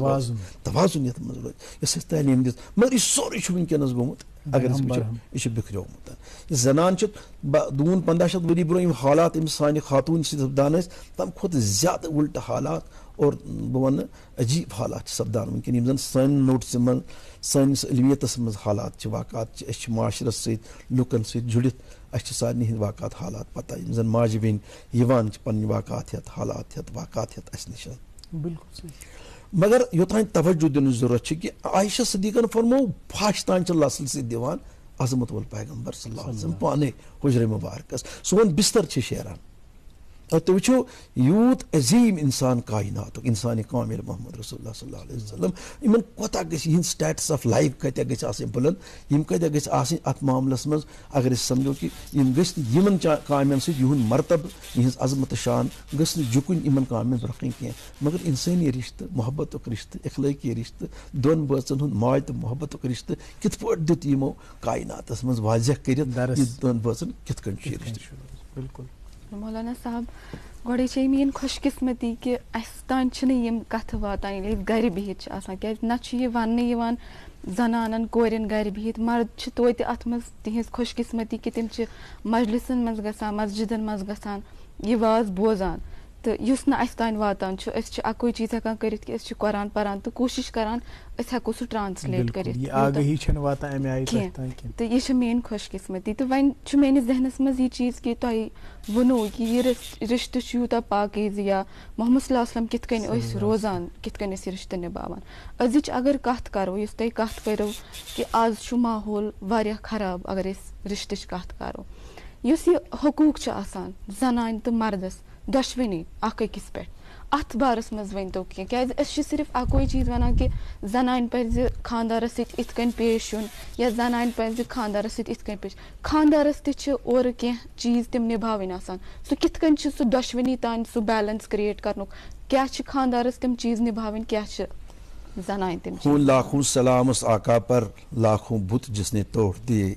توازُن یتھ منٛز روزِ یۄس اَسہِ تعلیٖم دِژ مگر یہِ سورُے چھُ وٕنکیٚنس گوٚمُت اگر أسۍ وٕچھو یہِ چھُ بِکھریومُت یہِ زنان چھِ دوٗن 1500 ؤری برونٛہہ یِم حالات أمِس سانہِ خاتوٗن چھِ سپدان ٲسۍ تمہِ کھۄتہٕ زیادٕ اُلٹہٕ حالات اور بہٕ وَنہٕ عجیٖب حالات چھِ سپدان وٕنکیٚن یِم زن سانہِ نوٹسہِ منٛز سٲنِس علمیتس منٛز حالات چھِ واقعات چھِ أسۍ چھِ معاشرس سۭتۍ لُکن سۭتۍ جُڑِتھ اَسہِ چھِ سارنٕے ہٕنٛدۍ واقعات حالات پتہ یِم زن ماجہِ بیٚنہِ یِوان چھِ پنٕنۍ واقعات ہٮ۪تھ حالات ہٮ۪تھ واقعات ہٮ۪تھ اَسہِ نِش بالکل مگر یوٚتانۍ توجہ دِنٕچ ضروٗرت چھِ کہِ عائشہ صدیقن فرمو پھش تانۍ چھِ لَسل سۭتۍ دِوان عظمت وول پیغمبر صلی اللہ علیہ وسلم پانے حجرِ مُبارکس سون بستر چھِ شیران اور تُہۍ وٕچھو یوٗت عظیٖم اِنسان کایناتُک اِنسانِ کامِل محمد رسول اللہ صلی اللہ علیہ وسلم یِمن کوتاہ گژھِ یِہنٛد سٹیٹس آف لایف کتیاہ گژھِ آسٕنۍ بُلنٛد یِم کتیاہ گژھِ آسٕنۍ اتھ معاملس منٛز اگر أسۍ سمجھو کہِ یِم گٔژھۍ نہٕ یِمن کامٮ۪ن سۭتۍ یِہُنٛد مرتبہٕ یِہنٛز عظمت شان گٔژھ نہٕ جُکُن یِمن کامٮ۪ن منٛز برونٛہہ کُن کینٛہہ مگر اِنسٲنی رشتہٕ محبتُک رشتہٕ اخلٲقی رشتہٕ دۄن بٲژن ہُنٛد ماے تہٕ محبتُک رشتہٕ کِتھ پٲٹھۍ دیُت یِمو کایناتس منٛز واضح کٔرِتھ یہِ دۄن بٲژن کِتھ کٔنۍ چھُ یہِ رشتہٕ بالکل مولانا صاحب گۄڈے چھِ میٲنۍ خۄش قسمتی کہِ اَسہِ تانۍ چھِنہٕ یِم کَتھٕ واتان ییٚلہِ أسۍ گرِ بِہِتھ چھِ آسان کیازِ نہ چھُ یہِ وَننہٕ یِوان زنانن کورٮ۪ن گرِ بِہِتھ مرد چھِ توتہِ اَتھ منٛز تِہنٛز خۄش قسمتی کہِ تِم چھِ مجلسن منٛز گژھان مسجدن منٛز گژھان یہِ واز بوزان تہٕ یُس نہٕ اَسہِ تانۍ واتان چھُ أسۍ چھِ اَکُے چیٖز ہٮ۪کان کٔرِتھ کہِ أسۍ چھِ قرآن پران تہٕ کوٗشِش کران أسۍ ہٮ۪کو سُہ ٹرانسلیٹ کٔرِتھ تہٕ یہِ چھِ میٲنۍ خۄش قسمتی تہٕ وۄنۍ چھُ میٲنِس ذہنس منٛز یہِ چیٖز کہِ تۄہہِ ووٚنوُ کہِ یہِ رِشتہٕ چھُ یوٗتاہ پاکیٖزٕ یا محمد صلی اللہ علیہ وسلم کِتھ کٔنۍ ٲسۍ روزان کِتھ کٔنۍ ٲسۍ یہِ رِشتہٕ نِباوان أزِچ اگر کتھ کرو یُس تۄہہِ کتھ کٔرِو کہِ آز چھُ ماحول واریاہ خراب اگر أسۍ رِشتٕچ کتھ کرو یُس یہِ حقوٗق چھُ آسان زنانہِ تہٕ مردس دۄشوٕنی اکھ أکِس پٮ۪ٹھ اتھ بارس منٛز ؤنۍتو کینٛہہ کیازِ أسۍ چھِ صرف اکوے چیٖز ونان کہِ زنانہِ پزِ خانٛدارس سۭتۍ یِتھ کٔنۍ پیش یُن یا زنانہِ پزِ خانٛدارس سۭتۍ یِتھ کٔنۍ پیش خانٛدارس تہِ چھِ اورٕ کینٛہہ چیٖز تِم نِباوٕنۍ آسان سُہ کِتھ کٔنۍ چھُ سُہ دۄشوٕنی تانۍ سُہ بیلنس کریٹ کرنُک کیاہ چھِ خانٛدارس تِم چیٖز نِباوٕنۍ کیاہ چھِ زنانہِ تِم لاکھوں سلام اس آقا پر لاکھوں بت جس نے توڑ دیے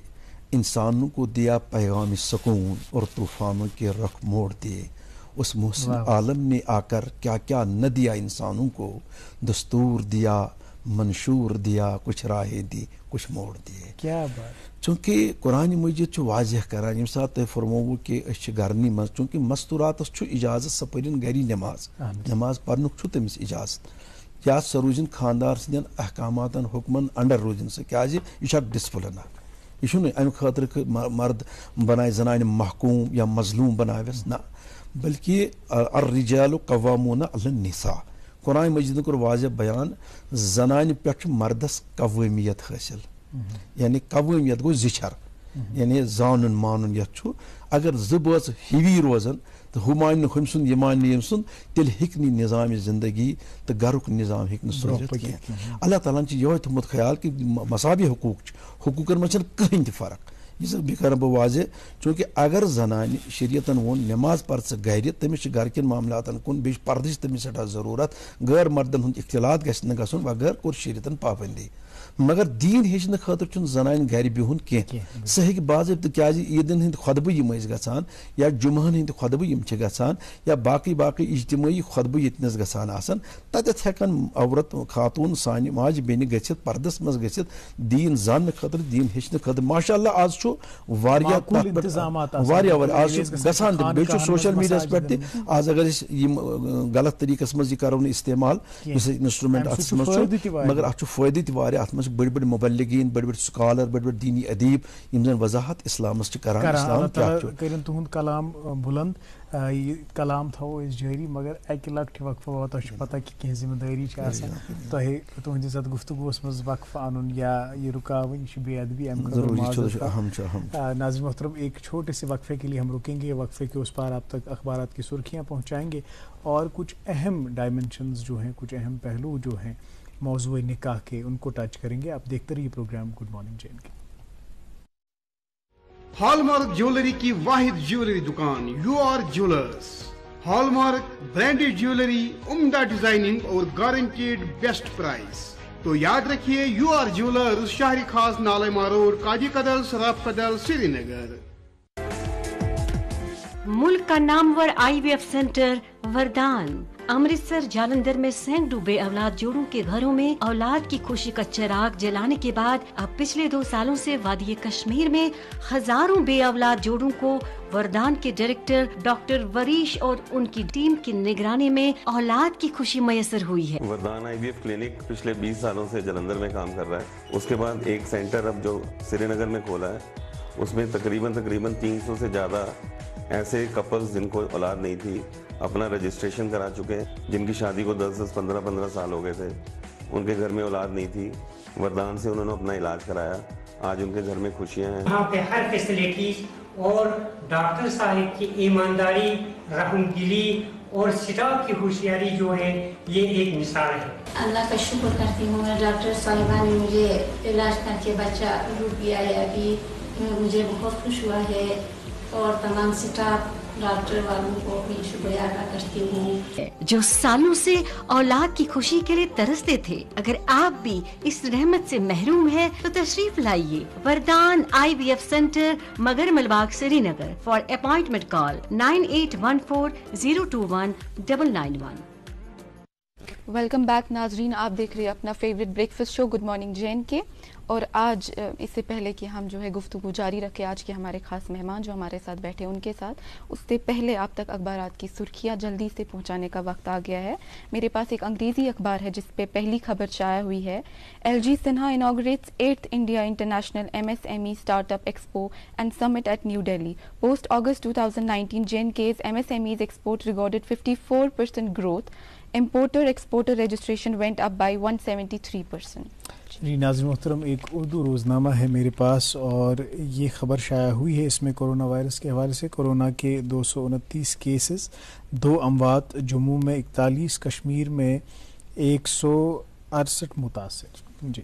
انسانوں کو دیا پیغام سکون اور طوفانوں کے رخ موڑ دیے اس محسن عالم نے آ کر کیا کیا نہ دیا انسانوں کو دستور دیا منشور دیا کچھ راہیں دی کچھ موڑ دیے کیا بات چونکہ قرآن مجید چھُ واضح کران ییٚمہِ ساتہٕ تۄہہِ فرمووُ کہِ أسۍ چھِ گرنٕے منٛز چوٗنٛکہِ مستوٗراتس چھُ اِجازت سۄ پٔرِنۍ گری نٮ۪ماز پرنُک چھُ تٔمِس اِجازت یا سۄ روٗزِنۍ خانٛدار سٕنٛدٮ۪ن احکاماتن حُکمن انڈر روٗزِنۍ سۄ کیازِ یہِ چھُ اکھ ڈسپلن اکھ یہِ چھُنہٕ امہِ خٲطرٕ مرد بنایہِ زنانہِ محکوٗم یا مظلوٗم بناوٮ۪س نہ بلکہ الرجال قوامون علی النساء قرآن مجیدن کوٚر واضح بیان زنانہِ پٮ۪ٹھ چھُ مردس قوٲمیت حٲصِل یعنی قوٲمیت گوٚو زِچھر یعنی زانن مانن یتھ چھُ اگر زٕ بٲژ ہِوی روزن تو ہُہ مانہِ نہٕ ہُمہِ سُنٛد یہِ مانہِ نہٕ ییٚمہِ سُنٛد تیٚلہِ ہیٚکہِ نہٕ نظامِ زندگی تہٕ گرُک نظام ہیٚکہِ نہٕ سوٗزِتھ کینٛہہ. اللہ تعالیٰ ہن چھُ یِہوے تھوٚمُت خیال کہِ مساوی حقوٗق چھِ حقوٗقن منٛز چھنہٕ کٕہٕنۍ تہِ فرق. بیٚیہِ کرٕ بہٕ واضح چوٗنٛکہِ اگر زنانہِ شریعتن ووٚن نٮ۪ماز پَر ژٕ گرِ تٔمِس چھِ گرٕکٮ۪ن معاملاتن کُن بیٚیہِ چھِ پردٕچ تٔمِس سٮ۪ٹھاہ ضروٗرت غٲر مردن ہُنٛد اختلاط گژھِ نہٕ گژھُن بغٲر کوٚر شریعتن پابنٛدی. مگر دیٖن ہیٚچھنہٕ خٲطرٕ چھُنہٕ زنانہِ گرِ بِہُن کینٛہہ. سُہ ہیٚکہِ باضٲبطہٕ کیازِ عیٖدن ہٕنٛدۍ خۄطبہٕ یِم ٲسۍ گژھان یا جُمعہن ہٕنٛدۍ خۄطبہٕ یِم چھِ گژھان یا باقٕے باقٕے اجتمٲعی خۄطبہٕ ییٚتنس گژھان آسان تتٮ۪تھ ہٮ۪کن عورت خاتوٗن سانہِ ماجہِ بیٚنہِ گٔژھِتھ پردس منٛز گٔژھِتھ دیٖن زاننہٕ خٲطرٕ دیٖن ہیٚچھنہٕ خٲطرٕ. ماشاء اللہ آز چھُ واریاہ واریاہ آز چھُ گژھان تہِ بیٚیہِ چھُ سوشل میٖڈیاہس پٮ۪ٹھ تہِ آز اگر أسۍ یِم غلط طریٖقس منٛز یہِ کرو نہٕ استعمال یُس انسٹرومینٹ اتھس منٛز چھُ مگر اتھ چھُ فٲیدٕ تہِ واریاہ. اتھ منٛز چھِ بٔڑۍ بٔڑۍ مُبلِغیٖن بٔڑۍ بٔڑۍ سکالر بٔڑۍ بٔڑۍ دیٖنی ادیٖب یِم زن وضاحت اسلامس چھِ کران. اسلام کیاہ چھُ کٔرِنۍ تُہُنٛد کلام بُلند یہِ کلام تھاوو أسۍ جٲری مگر اکہِ لۄکٹہِ وقفہٕ واتو تۄہہِ چھُ پتہ کہِ کینٛہہ ذمہٕ دٲری چھِ آسان تۄہہِ تُہنٛدِس اتھ گفتگوٗوس منٛز وقفہٕ انُن یا یہِ رُکاوٕنۍ یہِ چھُ بے ادبی امہِ خٲطرٕ. ناظرین محترم ایک چھوٹے سے وقفے کے لیے ہم رکیں گے. وقفے کے اس پار آپ تک اخبارات کی سرخیاں پہنچائیں گے اور کچھ اہم ڈائمینشنز جو ہیں کچھ اہم پہلو جو ہیں موضوع نکاح کے ان کو ٹچ کریں گے. آپ دیکھتے رہیے programme good morning J and K. Hallmark jewellery کی واحد جیولری دکان U R jewellers. Hallmark branded jewellery عمدہ ڈیزائننگ اور گارنٹیڈ بیسٹ پرائز. تو یاد رکھیے یو آر جیولرز شہری خاص نالما روڈ کاجی کدل سراف کدل سری نگر. ملک کا نامور آئی وی ایف سینٹر وردان امرتسر جالندھر میں سینکڑوں بے اولاد جوڑوں کے گھروں میں اولاد کی خوشی کا چراغ جلانے کے بعد اب پچھلے 2 سالوں سے وادی کشمیر میں ہزاروں بے اولاد جوڑوں کو وردان کے ڈائریکٹر ڈاکٹر وریش اور ان کی ٹیم کی نگرانی میں اولاد کی خوشی میسر ہوئی ہے. وردان آئی وی ایف کلینک پچھلے 20 سالوں سے جلندھر میں کام کر رہا ہے. اس کے بعد ایک سینٹر اب جو سری نگر میں کھولا ہے اس میں تقریباً 300 سے زیادہ ایسے کپلز جن کو اولاد نہیں تھی اپنا رجسٹریشن کرا چکے ہیں. جن کی شادی کو 10-15 سال ہو گئے تھے ان کے گھر میں اولاد نہیں تھی. وردان سے انہوں نے اپنا علاج کرایا. آج ان کے گھر میں خوشیاں ہیں. یہاں پہ ہر فیسلٹیز اور ڈاکٹر صاحب کی ایمانداری رحم دلی اور اسٹاف کی ہوشیاری جو ہے یہ ایک مثال ہے. اللہ کا شکر کرتی ہوں. ڈاکٹر صاحبہ نے مجھے علاج کر کے بچہ روپ کیا ہے. ابھی مجھے بہت خوش ہوا ہے اور تمام اسٹاف ڈاکٹر والوں کو بھی شکریہ ادا کرتی ہوں جو سالوں سے اولاد کی خوشی کے لیے ترستے تھے. اگر آپ بھی اس رحمت سے محروم ہیں تو تشریف لائیے وردان آئی V F centre Magar Malbagh Srinagar. For appointment call 9814021991. Welcome back ناظرین. آپ دیکھ رہے ہیں اپنا favourite breakfast show good morning J and K. اور آج اس سے پہلے کہ ہم جو ہے گفتگو جاری رکھیں آج کے ہمارے خاص مہمان جو ہمارے ساتھ بیٹھے ان کے ساتھ, اس سے پہلے آپ تک اخبارات کی سرخیاں جلدی سے پہنچانے کا وقت آ گیا ہے. میرے پاس ایک انگریزی اخبار ہے جس پہ پہلی خبر شائع ہوئی ہے. LG Sinha انوگریٹس 8th India International MSME Startup Expo and Summit at New Delhi. Post August 2019, J&K's MSMEs export recorded 54% growth. Importer-exporter registration went up by 173%. جی ناظرین محترم, ایک اردو روزنامہ ہے میرے پاس اور یہ خبر شائع ہوئی ہے. اس میں کورونا وائرس کے حوالے سے کورونا کے 229 کیسز, 2 اموات, جموں میں 41, کشمیر میں 168 متاثر. جی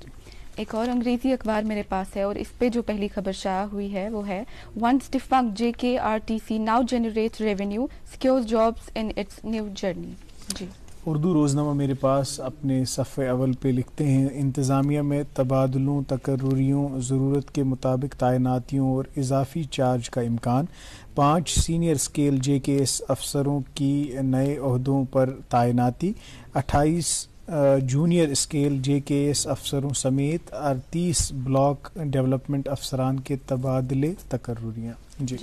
ایک اور انگریزی اخبار میرے پاس ہے اور اس پہ جو پہلی خبر شائع ہوئی ہے وہ ہے once defunct JKRTC now generates revenue, secures jobs in its new journey. جی اردو روزنامہ میرے پاس اپنے صفحے اول پہ لکھتے ہیں انتظامیہ میں تبادلوں, تقرریوں, ضرورت کے مطابق تعیناتیوں اور اضافی چارج کا امکان. 5 سینئر اسکیل JKS افسروں کی نئے عہدوں پر تعیناتی. 28 جونیئر اسکیل JKS افسروں سمیت 38 بلاک ڈیولپمنٹ افسران کے تبادلے تقرریاں. جی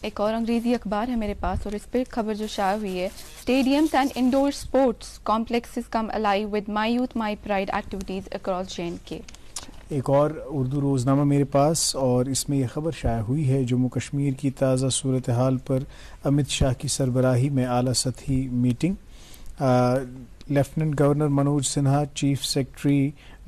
ایک اور انگریزی اخبار ہے میرے پاس اور اس پہ خبر جو شائع ہوئی ہے stadiums and indoor sports complexes come alive with my youth my pride activities across J&K. ایک اور اردو روزنامہ میرے پاس اور اس میں یہ خبر شائع ہوئی ہے جموں کشمیر کی تازہ صورتحال پر امت شاہ کی سربراہی میں اعلیٰ سطحی meeting. Lieutenant governor Manoj Sinha, chief secretary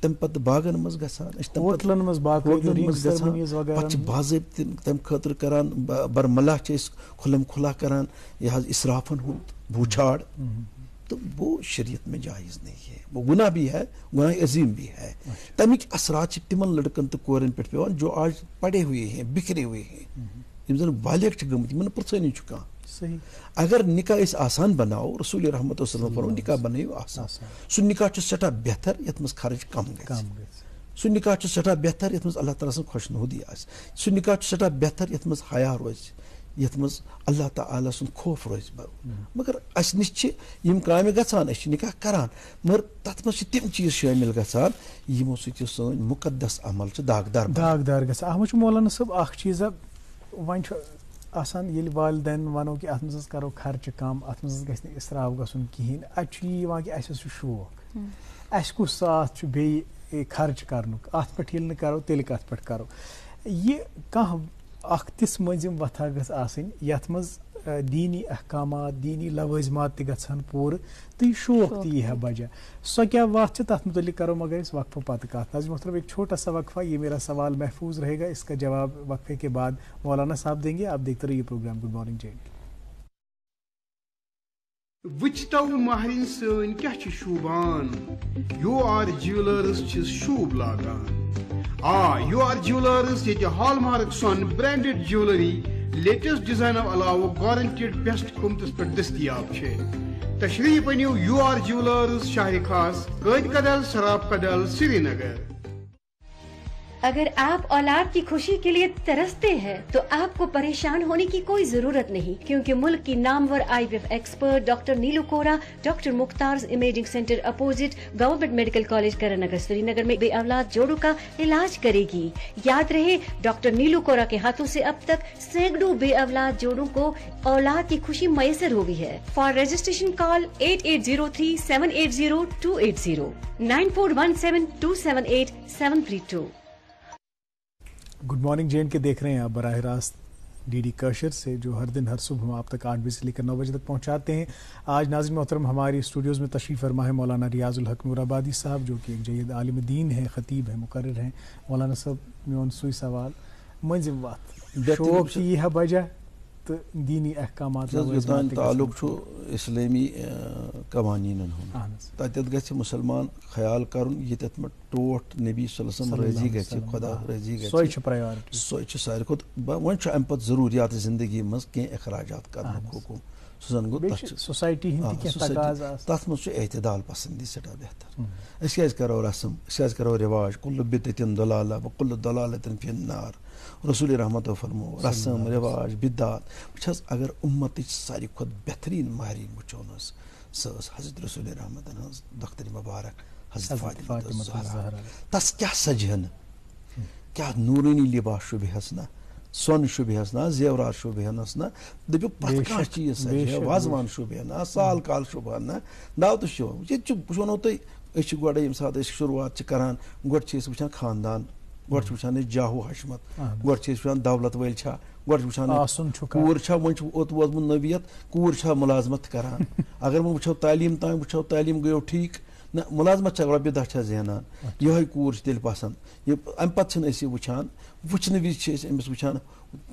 تم پتہ باغن مز گژھان ہوٹلن مز پتہ باضابطہ تم خاطر کران برملا کھلم کھلا کران یہ اسرافن ہند بوچھاڑ تو وہ شریعت میں جائز نہیں ہے، وہ گناہ بھی ہے، گناہ عظیم بھی ہے. تمک اثرات تمن لڑکن تو کورن پہ پیوان جو آج پڑے ہوئے ہیں، بکھرے ہوئے ہیں، یم زن بالغ گمت ان پرچھانی کان. اگر نکاح اس آسان بناؤ، رسول رحمت وسلم فرمو نکاح بنائیو آسان. سو نکاح سٹھا بہتر یت مز خرچ کم گژھِ. سو نکاح سٹھا بہتر یت مز اللہ تعالیٰ سن خوش نہودی آسہِ. سو نکاح سٹھا بہتر یت مز حیا روزِ، یت مز اللہ تعالیٰ سن خوف روزِ. مگر اس نش یم کامہ گژھان، اس نکاح کران، مگر تت مز تم چیز شامل گژھان یمو سۭتۍ سٲنۍ مقدس عمل داغدار گژھان. اتھ منٛز چھُ مولانا صٲب اکھ چیٖزا وۄنۍ چھُ آسان ییٚلہِ والدین وَنو کہِ اَتھ منٛز کَرو خرچہٕ کَم، اَتھ منٛز گژھِ نہٕ اِسراف گژھُن کِہیٖنۍ. اَتہِ چھُ یہِ یِوان کہِ اَسہِ چھُ شوق، اَسہِ کُس ساتھ چھُ بیٚیہِ خرچ کَرنُک، اَتھ پٮ۪ٹھ ییٚلہِ نہٕ کَرو تیٚلہِ کَتھ پٮ۪ٹھ کَرو. یہِ کانٛہہ اکھ تِژھ مٔنٛزِم وَتھا گٔژھ آسٕنۍ یَتھ منٛز دیٖنی احکامات، دیٖنی لوٲزمات تہِ گژھن پوٗرٕ تہٕ یہِ شوق تہِ یی ہے بجا. سۄ کیٛاہ وَتھ چھِ تَتھ متعلق کرو مگر أسۍ وقفہٕ پتہٕ کَتھ. ناظرین محترم ایک چھوٹا سا وقفہ، یہ میرا سوال محفوظ رہے گا، اس کا جواب وقفے کے بعد مولانا صاحب دیں گے. آپ دیکھتے رہیے پروگرام گڈ مارننگ جے. وچتو مہرین سن کیا شوبان، یو آر جیولرز شوب لاگان. یو آر جیولرز یہ ہال مارک سون برانڈڈ جیولری لیٹسٹ ڈیزائنو علاوہ گارنٹیڈ بیسٹ قیمتس پہ دستیاب. تشریف انیو یو آر جیولرز، شہر خاص، قید کدل، سراب کدل، سری نگر. اگر آپ اولاد کی خوشی کے لیے ترستے ہیں تو آپ کو پریشان ہونے کی کوئی ضرورت نہیں، کیونکہ ملک کی نامور I V F expert doctor Neelu Kaura doctor Mukhtar's imaging centre opposite government medical college Karan Nagar سری نگر میں بے اولاد جوڑوں کا علاج کرے گی. یاد رہے ڈاکٹر نیلو کورا کے ہاتھوں سے اب تک سینکڑوں بے اولاد جوڑوں کو اولاد کی خوشی میسر ہوئی ہے. For registration call 8803-780-280 9417278732. Good morning J N K دیکھ رہے ہیں آپ براہ راست ڈی ڈی کاشر سے، جو ہر دن ہر صبح ہم آپ تک 8 بجے سے لے کر 9 بجے تک پہنچاتے ہیں. آج ناظرین محترم ہماری اسٹوڈیوز میں تشریف فرما ہے مولانا ریاض الحق نورآبادی صاحب، جو کہ ایک جید عالم دین ہے، خطیب ہے، مقرر ہیں. مولانا صاحب میون سوئی سوال منظم وات شوق یہ ہے وجہ تو دینی احکامات تعلق اسلامی قوانین تت گژھِ مسلمان خیال کرن یتھ میں ٹوٹ نبی صلی اللہ علیہ وسلم راضی گژھِ، خدا راضی گژھِ، سوے ساروی کھۄتہٕ وۄنۍ چھُ امہِ پتہٕ ضروٗریات زندگی منٛز کینٛہہ اخراجات کرنُک حکم. سُہ زن گوٚو تتھ منٛز چھُ اعتدال پسندی سٹھاہ بہتر. أسۍ کیازِ کرو رسم، أسۍ کیازِ کرو رواج، کُلُ بدعتٍ ضلالہ وکُلُ ضلالۃ فی النار. رسول رحمت فرمو رسم رواج بدعت وچھس اگر امتچ ساروی کھۄتہٕ بہترین مہرین وٕچھو نہ سۄ ٲس حضرت رسول رحمتن ہٕنٛز دختر مبارک حضرت فاطمہ الزہرا. تس کیٛاہ سجہِ نہٕ، کیٛاہ نوٗرٲنی لباس شوبہس نہ، سۄن شوبہس نہ، زیورات شوبہنس نہ، دٔپِو پرٛٮ۪تھ کانٛہہ چیٖز سجہِ، وازوان شوبہ نہ، سال کال شوبہ نہ، دعوتہٕ شو. ییٚتہِ چھُ بہٕ وَنو تۄہہِ أسۍ چھِ گۄڈٕ ییٚمہِ ساتہٕ أسۍ شروعات چھِ کران گۄڈٕ چھِ أسۍ وٕچھان خاندان، گۄڈٕ چھِ وٕچھان أسۍ جاہو حشمت، گۄڈٕ چھِ أسۍ وٕچھان دولت وٲلۍ چھا، گۄڈٕ چھِ وٕچھان کوٗر چھا، وۄنۍ چھُ اوٚت ووتمُت نوعیت کوٗر چھا مُلازمت کران. اگر وۄنۍ وٕچھو تعلیٖم تام وٕچھو تعلیٖم گٔیو ٹھیٖک، نہ مُلازمت چھا رۄپیہِ دہ چھا زینان، یِہوٚے کوٗر چھِ تیٚلہِ پسنٛد. یہِ اَمہِ پتہٕ چھِنہٕ أسۍ یہِ وٕچھان، وٕچھنہٕ وِزِ چھِ أسۍ أمِس وٕچھان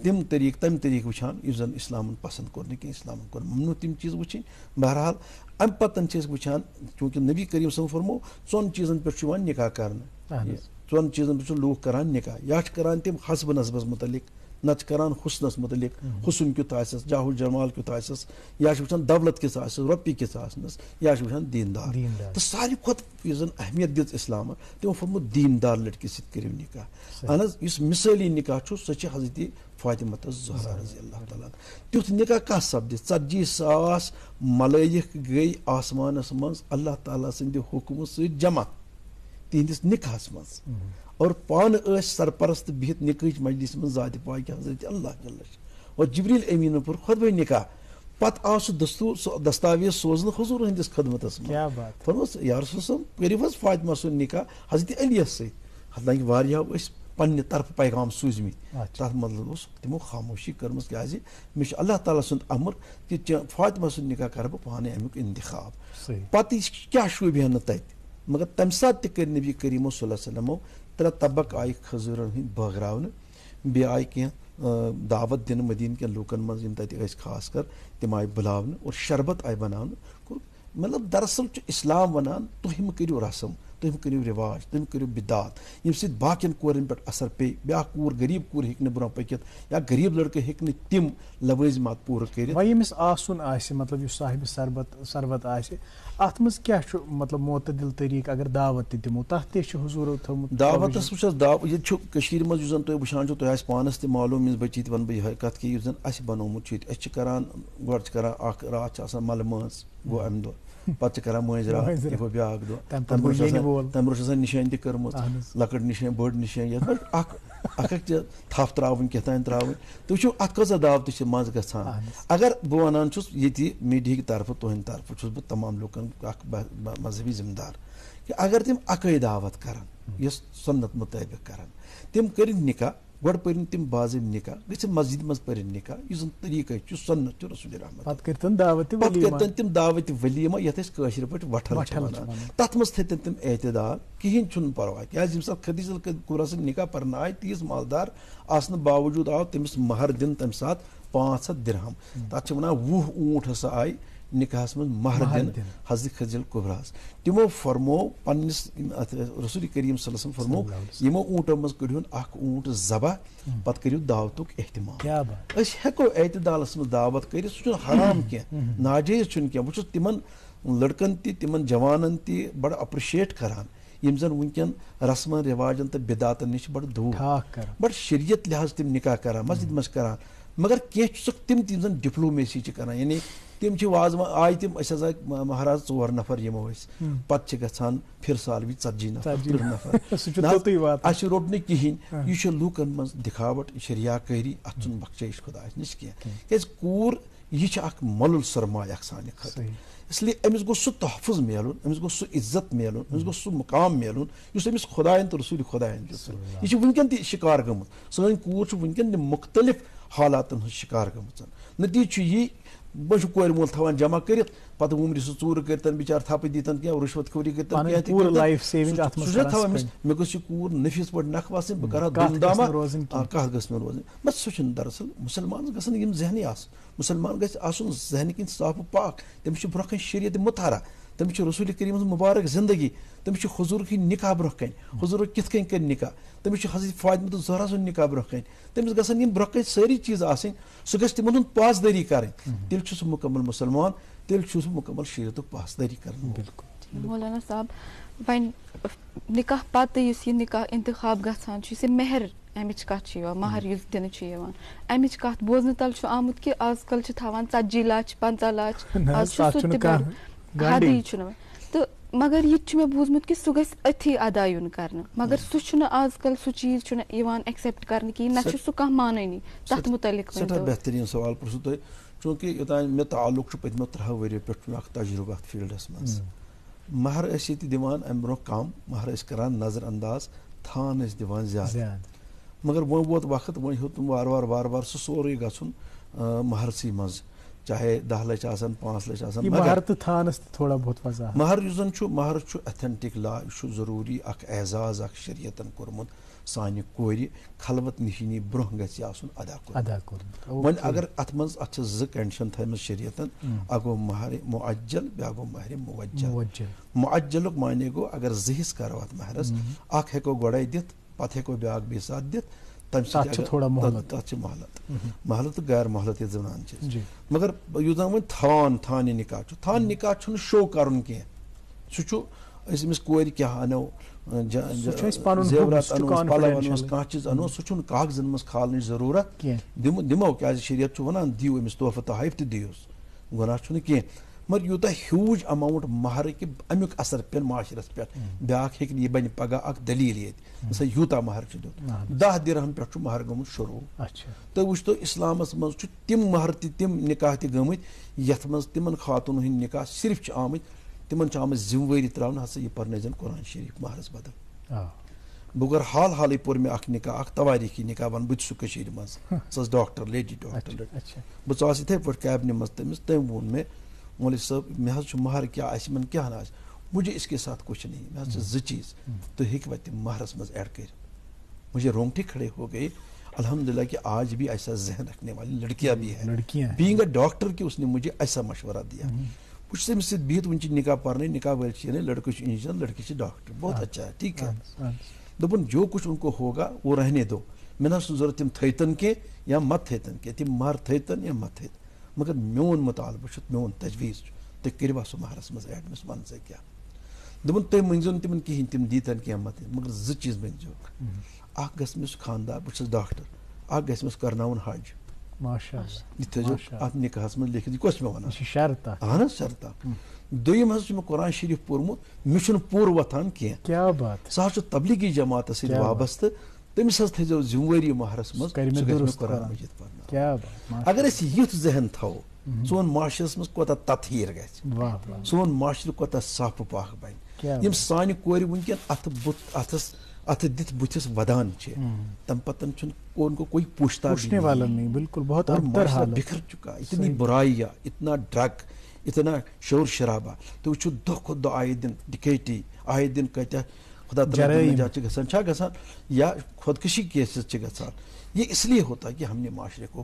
تِم طریٖقہٕ تَمہِ طریٖقہٕ وٕچھان یُس زن اِسلامن پسنٛد کوٚر نہٕ کینٛہہ، اِسلامن کوٚر ممنوٗع تِم چیٖز وٕچھِنۍ. بہرحال اَمہِ پتہٕ چھِ أسۍ وٕچھان چوٗنٛکہِ نبی کریم صٲبن فرمو 4 چیٖزن پٮ۪ٹھ چھُ یِوان نکاح کرنہٕ. 4 چیٖزن پٮ۪ٹھ چھِ لوٗکھ کران نکاح. یا چھِ کران تِم حسبہٕ نسبس متعلق، نتہٕ چھِ کران حسنس متعلق، حسن کیُتھ آسٮ۪س، جاہو جمال کیُتھ آسٮ۪س، یا چھِ وٕچھان دولت کِژھ آسٮ۪س، رۄپیہِ کِژھ آسنس، یا چھِ وٕچھان دیندار. تہٕ ساروی کھۄتہٕ یُس زن اہمیت دِژ اسلامن تِمو فرموو دیندار لڑکہِ سۭتۍ کٔرِو نکاح. اہن حظ یُس مثٲلی نکاح چھُ سۄ چھِ حضرت فاطمہ الزہرا رضی اللہ تعالیٰ. تیُتھ نکاح کانٛہہ سپدِ 40,000 ملٲیِک گٔے آسمانس منٛز اللہ تعالیٰ سٕنٛدِ حُکمہٕ سۭتۍ جمع تِہنٛدِس نکاحس منٛز، اور پانہٕ ٲسۍ سرپرست بِہِتھ نکاحٕچ مجلس منٛز ذاتِ پاکہِ حضرت اللہ اور جبریل امیٖنن پوٚر خۄطبہ نکاح. پتہٕ آو سُہ دستاویز سوزنہٕ حضوٗر ہٕنٛدِس خدمتس منٛز. فرموس یا رسول صٲب کٔرِو حظ فاطمہ سُنٛد نکاح حضرت علیَس سۭتۍ. حالانکہِ واریاہو ٲسۍ پننہِ طرفہٕ پیغام سوٗزمٕتۍ، تتھ مطلب اوس تِمو خاموشی کٔرمٕژ کیٛازِ مےٚ چھُ اللہ تعالیٰ سُنٛد امر کہِ فاطمہ سُنٛد نکاح کرٕ بہٕ پانے امیُک انتخاب. پتہٕ کیٛاہ شوٗبہِ ہا نہٕ تتہِ، مگر تمہ سات تہ کر نبی کریم صلی اللہ علیہ وسلمو 3 طبق آئی کھزورن ہند بٲگراونہٕ بیٚیہِ آئی کینٛہہ دعوت دِنہٕ مدیٖنہ کٮ۪ن لوٗکن منٛز یِم تتہِ ٲسۍ خاص کر تِم آیہِ بُلاونہٕ اور شربت آیہِ بناونہٕ مطلب دراصل چھُ اسلام ونان تُہۍ مہٕ کٔرِو رسم تُہۍ مہٕ کٔرِو رِواج تُہۍ مہٕ کٔرِو بدعات ییٚمہِ سۭتۍ باقین کورٮ۪ن پٮ۪ٹھ اثر پیٚیہِ بیٛاکھ کوٗر غریٖب کوٗر ہیٚکہِ نہٕ برونٛہہ پٔکِتھ یا غریٖب لڑکہٕ ہیٚکہِ نہٕ تِم لوٲزمات پوٗرٕ کٔرِتھ. وۄنۍ ییٚمِس آسُن آسہِ مطلب یُس صاحبِ سربت آسہِ اتھ منٛز کیٛاہ چھُ مطلب معتدل طریٖقہٕ اگر دعوت تہِ دِمو تتھ تہِ چھُ حضوٗرو تھوٚمُت دعوتس وٕچھ حظ ییٚتہِ چھُ کٔشیٖرِ منٛز یُس زن تُہۍ وٕچھان چھُو تۄہہِ آسہِ پانس تہِ معلوٗم میٲنِس بٔچی تہِ ونہٕ بہٕ یِہے کتھ کہِ یُس زن اسہِ بنومُت چھُ ییٚتہِ أسۍ چھِ کران گۄڈٕ چھِ کران اکھ راتھ چھِ آسان ملہٕ مٲنٛز گوٚو امہِ دۄہ پتہٕ چھِ کران مٲنٛزِ راتھ یہِ گوٚو بیٛاکھ دۄہ تمہِ برونٛہہ چھِ آسان نِشٲنۍ تہِ کٔرمٕژ لۄکٕٹ نِشٲنۍ بٔڑ نِشٲنۍ یتھ پٲٹھۍ اکھ أکۍ تھپھ تراوٕنۍ کیٛاہ تام تراوٕنۍ تُہۍ وٕچھِو اتھ کۭژاہ دعوتہٕ چھِ منٛزٕ گژھان. اگر بہٕ ونان چھُس ییٚتہِ میٖڈیہٕکۍ طرفہٕ تُہنٛدِ طرفہٕ چھُس بہٕ تمام لُکن اکھ مذہبی ذمہٕ دار کہِ اگر تِم اکٲے دعوت کرن یۄس سنت مُطٲبق کرن تِم کٔرِنۍ نکاح گۄڈٕ پٔرِنۍ تِم باضٲبطہٕ نکاح گژھن مسجد منٛز پٔرِنۍ نکاح یُس زن طریٖقہٕ چھُ سنت چھُ رسول رحمت پتہٕ کٔرتن تِم دعوتِ ولیٖمہ یتھ أسۍ کٲشِر پٲٹھۍ وٹھل چھِ ونان تتھ منٛز تھٲیتن تِم اعتدال کہیٖنۍ چھُنہٕ پرواے کیٛازِ ییٚمہِ ساتہٕ خدیجہ کُبرا سٕنٛدۍ نکاح پرنایہِ تیٖژ مالدار آسنہٕ باوجوٗد آو تٔمِس مہر دِنہٕ تمہِ ساتہٕ 500 درہم تتھ چھِ ونان 20 اونٛٹ ہسا آیہِ نکاحس منٛز مہر دِنہٕ حضرت خدیجہ کُبراہس تِمو فرمو پننِس رسول کریم صلی اللہ علیہ وسلم فرمو یِمو اونٛٹو منٛز کٔڑہُن اکھ اونٛٹ ذبح پتہٕ کٔرِو دعوتُک احتمام أسۍ ہٮ۪کو اعتدالس منٛز دعوت کٔرِتھ سُہ چھُنہٕ حرام کینٛہہ ناجٲیز چھُنہٕ کینٛہہ بہٕ چھُس تِمن لڑکن تہِ تِمن جوانن تہِ بڑٕ اپرِشیٹ کران یِم زن وٕنکٮ۪ن رسمن رواجن تہٕ بدعاتن نِش بڑٕ دوٗر بڑٕ شریعت لحاظ تِم نکاح کران مسجد منٛز کران مگر کینٛہہ چھُسکھ تِم یِم زن ڈپلومیسی چھِ کران یعنی تِم چھِ وازوان آیہِ تِم أسۍ حظ آیہِ مہراز 4 نفر یِمو أسۍ پتہٕ چھِ گژھان پھِرٕ سال وِزِ 40 نفر 30 نفر اَسہِ روٚٹ نہٕ کِہینۍ یہِ چھُ لوٗکن منٛز دِکھاوٹ یہِ چھِ رِیاکٲری اتھ چھُنہٕ بخشٲیِش خۄدایَس نِش کینٛہہ کیٛازِ کوٗر یہِ چھِ اکھ مۄلُل سرمایہِ اکھ سانہِ خٲطرٕ اسلیے أمِس گوٚژھ سُہ تحفظ میلُن أمِس گوٚژھ سُہ عزت میلُن أمِس گوٚژھ سُہ مقام میلُن یُس أمِس خۄدایَن تہٕ رسوٗلِ خۄدایَن دیُت یہِ چھِ وٕنکٮ۪ن تہِ شِکار گٔمٕژ سٲنۍ کوٗر چھِ وٕنکٮ۪ن تہِ مُختٔلِف حالاتن ہٕنٛز شِکار گٔمٕژ نتیٖجہٕ چھُ یی بہٕ چھُ کورِ مول تھاوان جمع کٔرِتھ پتہٕ وُمرِ سُہ ژوٗرٕ کٔرتن بِچار تھپہٕ دِتن کینٛہہ رُشوت خوری کٔرتن سُہ چھُ تھاوان أمِس مےٚ گٔژھ یہِ کوٗر نٔفیٖس پٲٹھۍ نکھٕ وسٕنۍ بہٕ کرٕ ہا دوٗم دامہ کتھ گٔژھ مےٚ روزٕنۍ مگر سُہ چھُنہٕ دراصل مُسلمانس گژھن یِم ذہنی آسٕنۍ مُسلمان گژھِ آسُن ذہنہٕ کِنۍ صاف و پاک تٔمِس چھُ برونٛہہ کنہِ شریعت مُطالعہ تٔمِس چھُ رسول کریٖم سٕنٛز مُبارک زندگی تٔمِس چھُ حضوٗرٕکۍ نکاح برونٛہہ کنہِ حضوٗر کِتھ کٔنۍ کٔرۍ نکاح تٔمِس چھُ حضرت فاطمہ تہٕ زہرا سُنٛد نکاح برونٛہہ کنہِ تٔمِس گژھن یِم برونٛہہ کنہِ سٲری چیٖز آسٕنۍ سُہ گژھِ تِمن ہُنٛد پاسدٲری کرٕنۍ تیٚلہِ چھُ سُہ مُکمل مُسلمان تیٚلہِ چھُ سُہ مُکمل شریعتُک پاسدٲری کران. مولانا صاحب وۄنۍ نکاح پتہٕ یُس یہِ نکاح انتخاب گژھان چھُ یُس یہِ مہر امِچ کتھ چھِ یِوان مہر یُس دِنہٕ چھُ یِوان امِچ کتھ بوزنہٕ تل چھُ آمُت کہِ آز کل چھِ تھاوان 40 لچھ 50 لچھ آز چھُ سُہ تہِ حدٕے چھُنہٕ تہٕ مگر یہِ تہِ چھُ مےٚ بوٗزمُت کہِ سُہ گژھِ أتھی ادا یُن کرنہٕ مگر سُہ چھُنہٕ آز کل سُہ چیٖز چھُنہٕ یِوان ایٚکسیپٹ کرنہٕ کِہیٖنۍ نہ چھُ سُہ کانٛہہ مانٲنی تتھ مُتعلق سٮ۪ٹھاہ بہتریٖن سوال پرٛژھوٗ تۄہہِ چوٗنٛکہِ یوٚتانۍ مےٚ تعلُق چھُ پٔتمیو 3 ؤرۍیو پٮ۪ٹھ چھُ مےٚ اکھ تجرُبہٕ اتھ فیٖلڈس منٛز مہر ٲسۍ ییٚتہِ دِوان امہِ برونٛہہ کم مہر ٲسۍ کران نظر انداز تھان ٲسۍ دِوان زیادٕ مگر وۄنۍ ووت وقت وۄنۍ ہیوٚت تِم وارٕ وارٕ سُہ سورُے گژھُن مہرسٕے منٛز چاہے 10 لچھ آسن 5 لچھ آسن مہر یُس زن چھُ مہر چھُ ایتھنٹک لا یہِ چھُ ضروٗری اکھ اعزاز اکھ شریعتن کوٚرمُت سانہِ کورِ خلوت نِشٲنی برونٛہہ گژھِ یہِ آسُن ادا کوٚرمُت وۄنۍ اگر اتھ منٛز اتھ چھِ 2 کنڈِشن تھٲیمٕژ شریعتن اکھ گوٚو مہرِ مُعجل بیٛاکھ گوٚو مہرِ موجل مُعجلُک معنے گوٚو اگر 2 حِصہٕ کرو اتھ مہرس اکھ ہٮ۪کو گۄڈے دِتھ پتہٕ ہٮ۪کو بیٛاکھ بیٚیہِ ساتہٕ دِتھ تتھ چھِ مہلت تہٕ غیر مہلت یتھ ونان چھِ مگر یُس زن وۄنۍ تھانہِ نکاح چھُ تھان نکاح چھُنہٕ شو کرُن کینٛہہ سُہ چھُ أسۍ أمِس کورِ کیٛاہ انو زیورات انوس پلو انوس کانٛہہ چیٖز انوس سُہ چھُنہٕ کاغذن منٛز کھالنٕچ ضروٗرت دِمو کیٛازِ شریعت چھُ ونان دِیِو أمِس تحفہٕ تحایف تہِ دِیوس گۄناہ چھُنہٕ کینٛہہ مگر یوٗتاہ ہیوٗج اماوُنٹ مہرٕ کہِ امیُک اثر پٮ۪ن معاشرس پٮ۪ٹھ بیٛاکھ ہیٚکہِ نہٕ یہِ بنہِ پگاہ اکھ دٔلیٖل ییٚتہِ سا یوٗتاہ مہر چھُ دیُن 10 درہم پٮ۪ٹھ چھُ مہر گوٚمُت شروٗع تُہۍ وٕچھتو اسلامس منٛز چھُ تِم مہر تہِ تِم نکاح تہِ گٔمٕتۍ یتھ منٛز تِمن خاتوٗنن ہٕنٛدۍ نکاح صرف چھِ آمٕتۍ تِمن چھِ آمٕژ ذِمہٕ تراونہٕ ہسا یہِ پرنٲیزٮ۪ن قرآن شریٖف مہرس بدل بہٕ کر حالٕے پوٚر مےٚ اکھ نکاح اکھ توٲریٖخی نکاح ونہٕ بہٕ تہِ سُہ کٔشیٖرِ منٛز سۄ ٲس ڈاکٹر لیڈی ڈاکٹر بہٕ ژاس یِتھٕے پٲٹھۍ کیبنہِ منٛز تٔمِس تٔمۍ ووٚن مےٚ مولوی صٲب مےٚ حظ چھُ مہر کیٛاہ آسہِ یِمن کیٛاہ نہٕ آسہِ مجھے اس کے ساتھ کچھ نہیں، میں زٕ چیز تو ہیٚکوا تِم مہرس منٛز ایڈ کٔرِتھ. مجھے رونگٹے کھڑے ہو گئے الحمدللہ کہ آج بھی ایسا ذہن رکھنے والی لڑکیاں بھی ہیں. بینگ اے ڈاکٹر کہ اس نے مجھے ایسا مشورہ دیا. بہت تٔمِس سۭتۍ بِہِتھ وٕنہِ چھِ نکاح پرنے، نکاح وٲلۍ چھِ یعنی لڑکہٕ چھُ انجینئر، لڑکی چھِ ڈاکٹر. بہت اچھا ہے، ٹھیک ہے. دوٚپُن جو کچھ ان کو ہوگا وہ رہنے دو. مےٚ نہ چھُنہٕ ضروٗرت تِم تھٲیتن کینٛہہ یا مت تھٲیتن کینٛہہ، تِم مہر تھٲیتن یا مت تھٲیتن، مگر میون مطالبہٕ چھُ، میون تجویٖز چھُ تُہۍ کٔرِوا سُہ مہرس منٛز ایڈ. مےٚ وَن ژٕ کیٛاہ. دوٚپُن تُہۍ مٔنزِو نہٕ تِمن کِہیٖنۍ، تِم دیٖتن کینٛہہ مت، مگر زٕ چیٖز مٔنزِو. اکھ گژھِ مےٚ سُہ خاندار، بہٕ چھُس ڈاکٹر، اکھ گژھِ مےٚ سُہ کرناوُن حج. یہِ تھٲیزیو اتھ نکاحس منٛز لیکھِتھ. یہِ کۄس چھِ مےٚ وَنان؟ شرط. اہن حظ شرطا. دوٚیِم حظ چھُ مےٚ قرآن شریٖف پوٚرمُت، مےٚ چھُنہٕ پوٗرٕ وۄتھان کینٛہہ. کیٛاہ بات. سُہ حظ چھُ تبلیغی جماعتس سۭتۍ وابستہٕ. تٔمِس حظ تھٲیزیو ذِموٲری مہرس منٛز، سُہ گژھِ مےٚ قرآن مجیٖد پرناوُن. اگر أسۍ یُتھ ذہن تھاوو سون معاشرس منٛز کوتاہ تطہیٖر گژھِ، سون معاشرٕ کوتاہ صاف پاک بنہِ. یِم سانہِ کورِ وٕنکٮ۪ن اتھٕ دِتھ بٕتھِس ودان چھِ، تمہِ پتہٕ چھُنہٕ کون کو کوئی پوچھتا بھی نہیں. بالکل بہت معاشرہ بکھر چکا. اتنی برائیاں، اتنا ڈرگ، اتنا شور شرابہ. تو وٕچھو دۄہ کھۄتہٕ دۄہ آیے دِن ڈکیٹی، آیے دِن کۭتیاہ خدا تعالیٰ چھِ گژھان، چھا گژھان یا خودکشی کیسز چھِ گژھان. یہ اس لیے ہوتا ہے کہ ہم نے معاشرے کو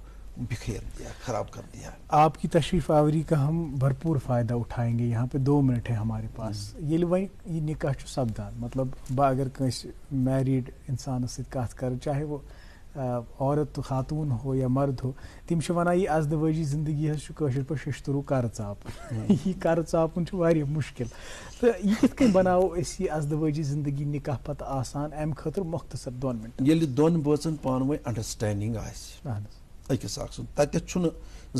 بکھیر دیا، خراب کر دیا. آپ کی تشریف آوری کا ہم بھرپور فائدہ اٹھائیں گے. یہاں پہ 2 منٹ ہے ہمارے پاس. ییٚلہِ وۄنۍ یہ نکاح چھُ سپدان، مطلب بہٕ اگر کٲنٛسہِ میریٖڈ انسانس سۭتۍ کتھ کرٕ، چاہے وہ عورت خاتون ہو یا مرد ہو، تِم چھِ ونان یہِ ازدوٲجی زندگی حظ چھُ کٲشِر پٲٹھۍ شیشتروٗ کرٕ ژاپُن. یہِ کرٕ ژاپُن چھُ واریاہ مُشکل. تہٕ یہِ کِتھ کٔنۍ بناوو أسۍ یہِ ازدوٲجی زندگی نکاح پتہٕ آسان؟ امہِ خٲطرٕ مۄختصر 2 منٹ. ییٚلہِ دۄن بٲژن پانہٕ ؤنۍ انڈرسٹینڈنگ آسہِ أکِس اکھ سُنٛد، تتٮ۪تھ چھُنہٕ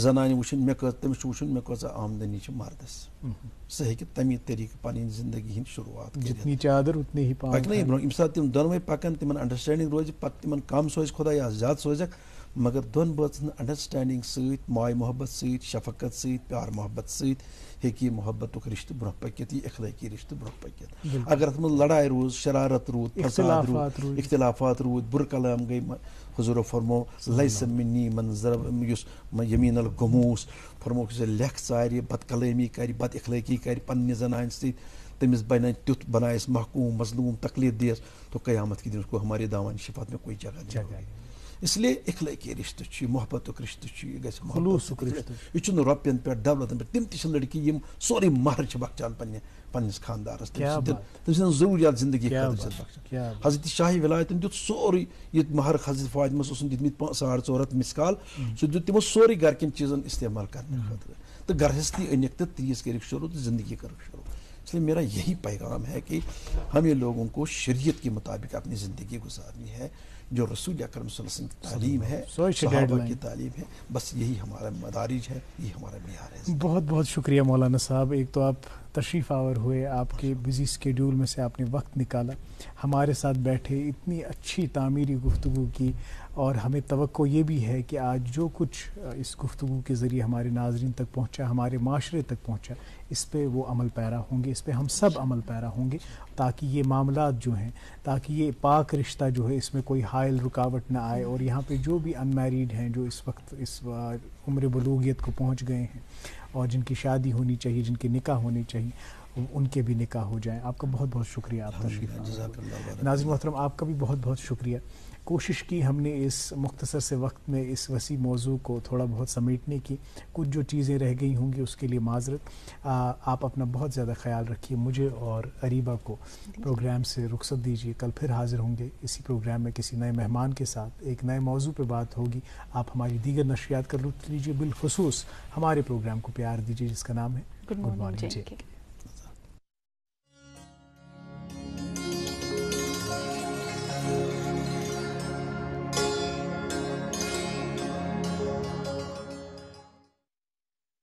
زنانہِ وٕچھُن تٔمِس چھُ وٕچھُن مےٚ کۭژاہ آمدنی چھِ مردس. سُہ ہیٚکہِ تمی طریٖقہٕ پنٕنۍ زندگی ہٕنٛدۍ شروعات جتنی چادر اتنی ہی پانی. پکنٲیِتھ برونٛہہ. ییٚمہِ ساتہٕ تِم دۄنوَے پکن، تِمن انڈرسٹینڈنگ روزِ، پتہٕ تِمن کم سوزِ خۄدا یا زیادٕ سوزٮ۪کھ، مگر دۄن بٲژن انڈرسٹینڈنگ سۭتۍ، ماے محبت سۭتۍ، شفقت سۭتۍ، پیار محبت سۭتۍ ہیٚکہِ یہِ محبتُک رشتہٕ برونٛہہ پٔکِتھ، یہِ اخلٲقی رشتہٕ برونٛہہ پٔکِتھ. اگر اتھ منٛز لڑاے روٗز، شرارت روٗد، فساد روٗد، اختلافات روٗد، بُرٕ کلام گٔے، حضوٗرو فرمو لیس منی من ضرب، یُس یمیٖن الغموٗس فرموکھ زِ لیکھ ژارِ، بد کلٲمی کرِ، بد اخلٲقی کرِ پننہِ زنانہِ سۭتۍ، تٔمِس بنہِ تیُتھ بنایس محکوٗم مظلوٗم تکلیف دیس، تو قیامت کے دن اس کو ہمارے دامن شفاعت میں کوئی جگہ نہیں. اس لیے اخلٲقی رشتہٕ چھُ، محبتُک رشتہٕ چھُ، یہِ گژھِ خلوٗصُک رشتہٕ. یہِ چھُنہٕ رۄپین پٮ۪ٹھ دولتن پٮ۪ٹھ. تِم تہِ چھِ لڑکی یِم سورُے مہر چھِ بخچان پننِس خاندارس، تٔمۍ سٕنٛدٮ۪ن ضروٗریات زندگی خٲطرٕ چھِ بخچان. حضرت شاہی ولایتن دیُت سورُے یہِ مہر حضرت فاطمس اوسُن دِتمٕتۍ 450 مِثقال، سُہ دیُت تِمو سورُے گرکٮ۪ن چیٖزن استعمال کرنہٕ خٲطرٕ، تہٕ گرہستی أنِکھ تہٕ تیٖژ کٔرِکھ شروع تہٕ زندگی کٔرٕکھ شروع. اس لیے میرا یہی پیغام ہے کہ ہمیں لوگوں کو شریعت کے مطابق اپنی زندگی گزارنی ہے، جو رسول اکرم صلی اللہ علیہ وسلم کی تعلیم ہے، صحابہ کی تعلیم ہے. بس یہی ہمارا مدارج ہے، یہی ہمارا معیار ہے. بہت بہت شکریہ مولانا صاحب. ایک تو آپ تشریف آور ہوئے، آپ کے بزی اسکیڈول میں سے آپ نے وقت نکالا، ہمارے ساتھ بیٹھے، اتنی اچھی تعمیری گفتگو کی، اور ہمیں توقع یہ بھی ہے کہ آج جو کچھ اس گفتگو کے ذریعے ہمارے ناظرین تک پہنچا، ہمارے معاشرے تک پہنچا، اس پہ وہ عمل پیرا ہوں گے، اس پہ ہم سب عمل پیرا ہوں گے، تاکہ یہ معاملات جو ہیں، تاکہ یہ پاک رشتہ جو ہے اس میں کوئی حائل رکاوٹ نہ آئے. اور یہاں پہ جو بھی ان میریڈ ہیں، جو اس وقت اس عمر بلوغیت کو پہنچ گئے ہیں اور جن کی شادی ہونی چاہیے، جن کے نکاح ہونے چاہیے، ان کے بھی نکاح ہو جائیں. آپ کا بہت بہت شکریہ. آپ تشریف. ناظرین محترم، آپ کا بھی بہت بہت شکریہ. کوشش کی ہم نے اس مختصر سے وقت میں اس وسیع موضوع کو تھوڑا بہت سمیٹنے کی. کچھ جو چیزیں رہ گئی ہوں گی اس کے لیے معذرت. آپ اپنا بہت زیادہ خیال رکھیے. مجھے اور اریبہ کو پروگرام سے رخصت دیجیے. کل پھر حاضر ہوں گے اسی پروگرام میں کسی نئے مہمان کے ساتھ. ایک نئے موضوع پہ بات ہوگی. آپ ہماری دیگر نشریات کا لطف لیجیے. بالخصوص ہمارے پروگرام کو پیار دیجیے جس کا نام ہے گڈ مارننگ.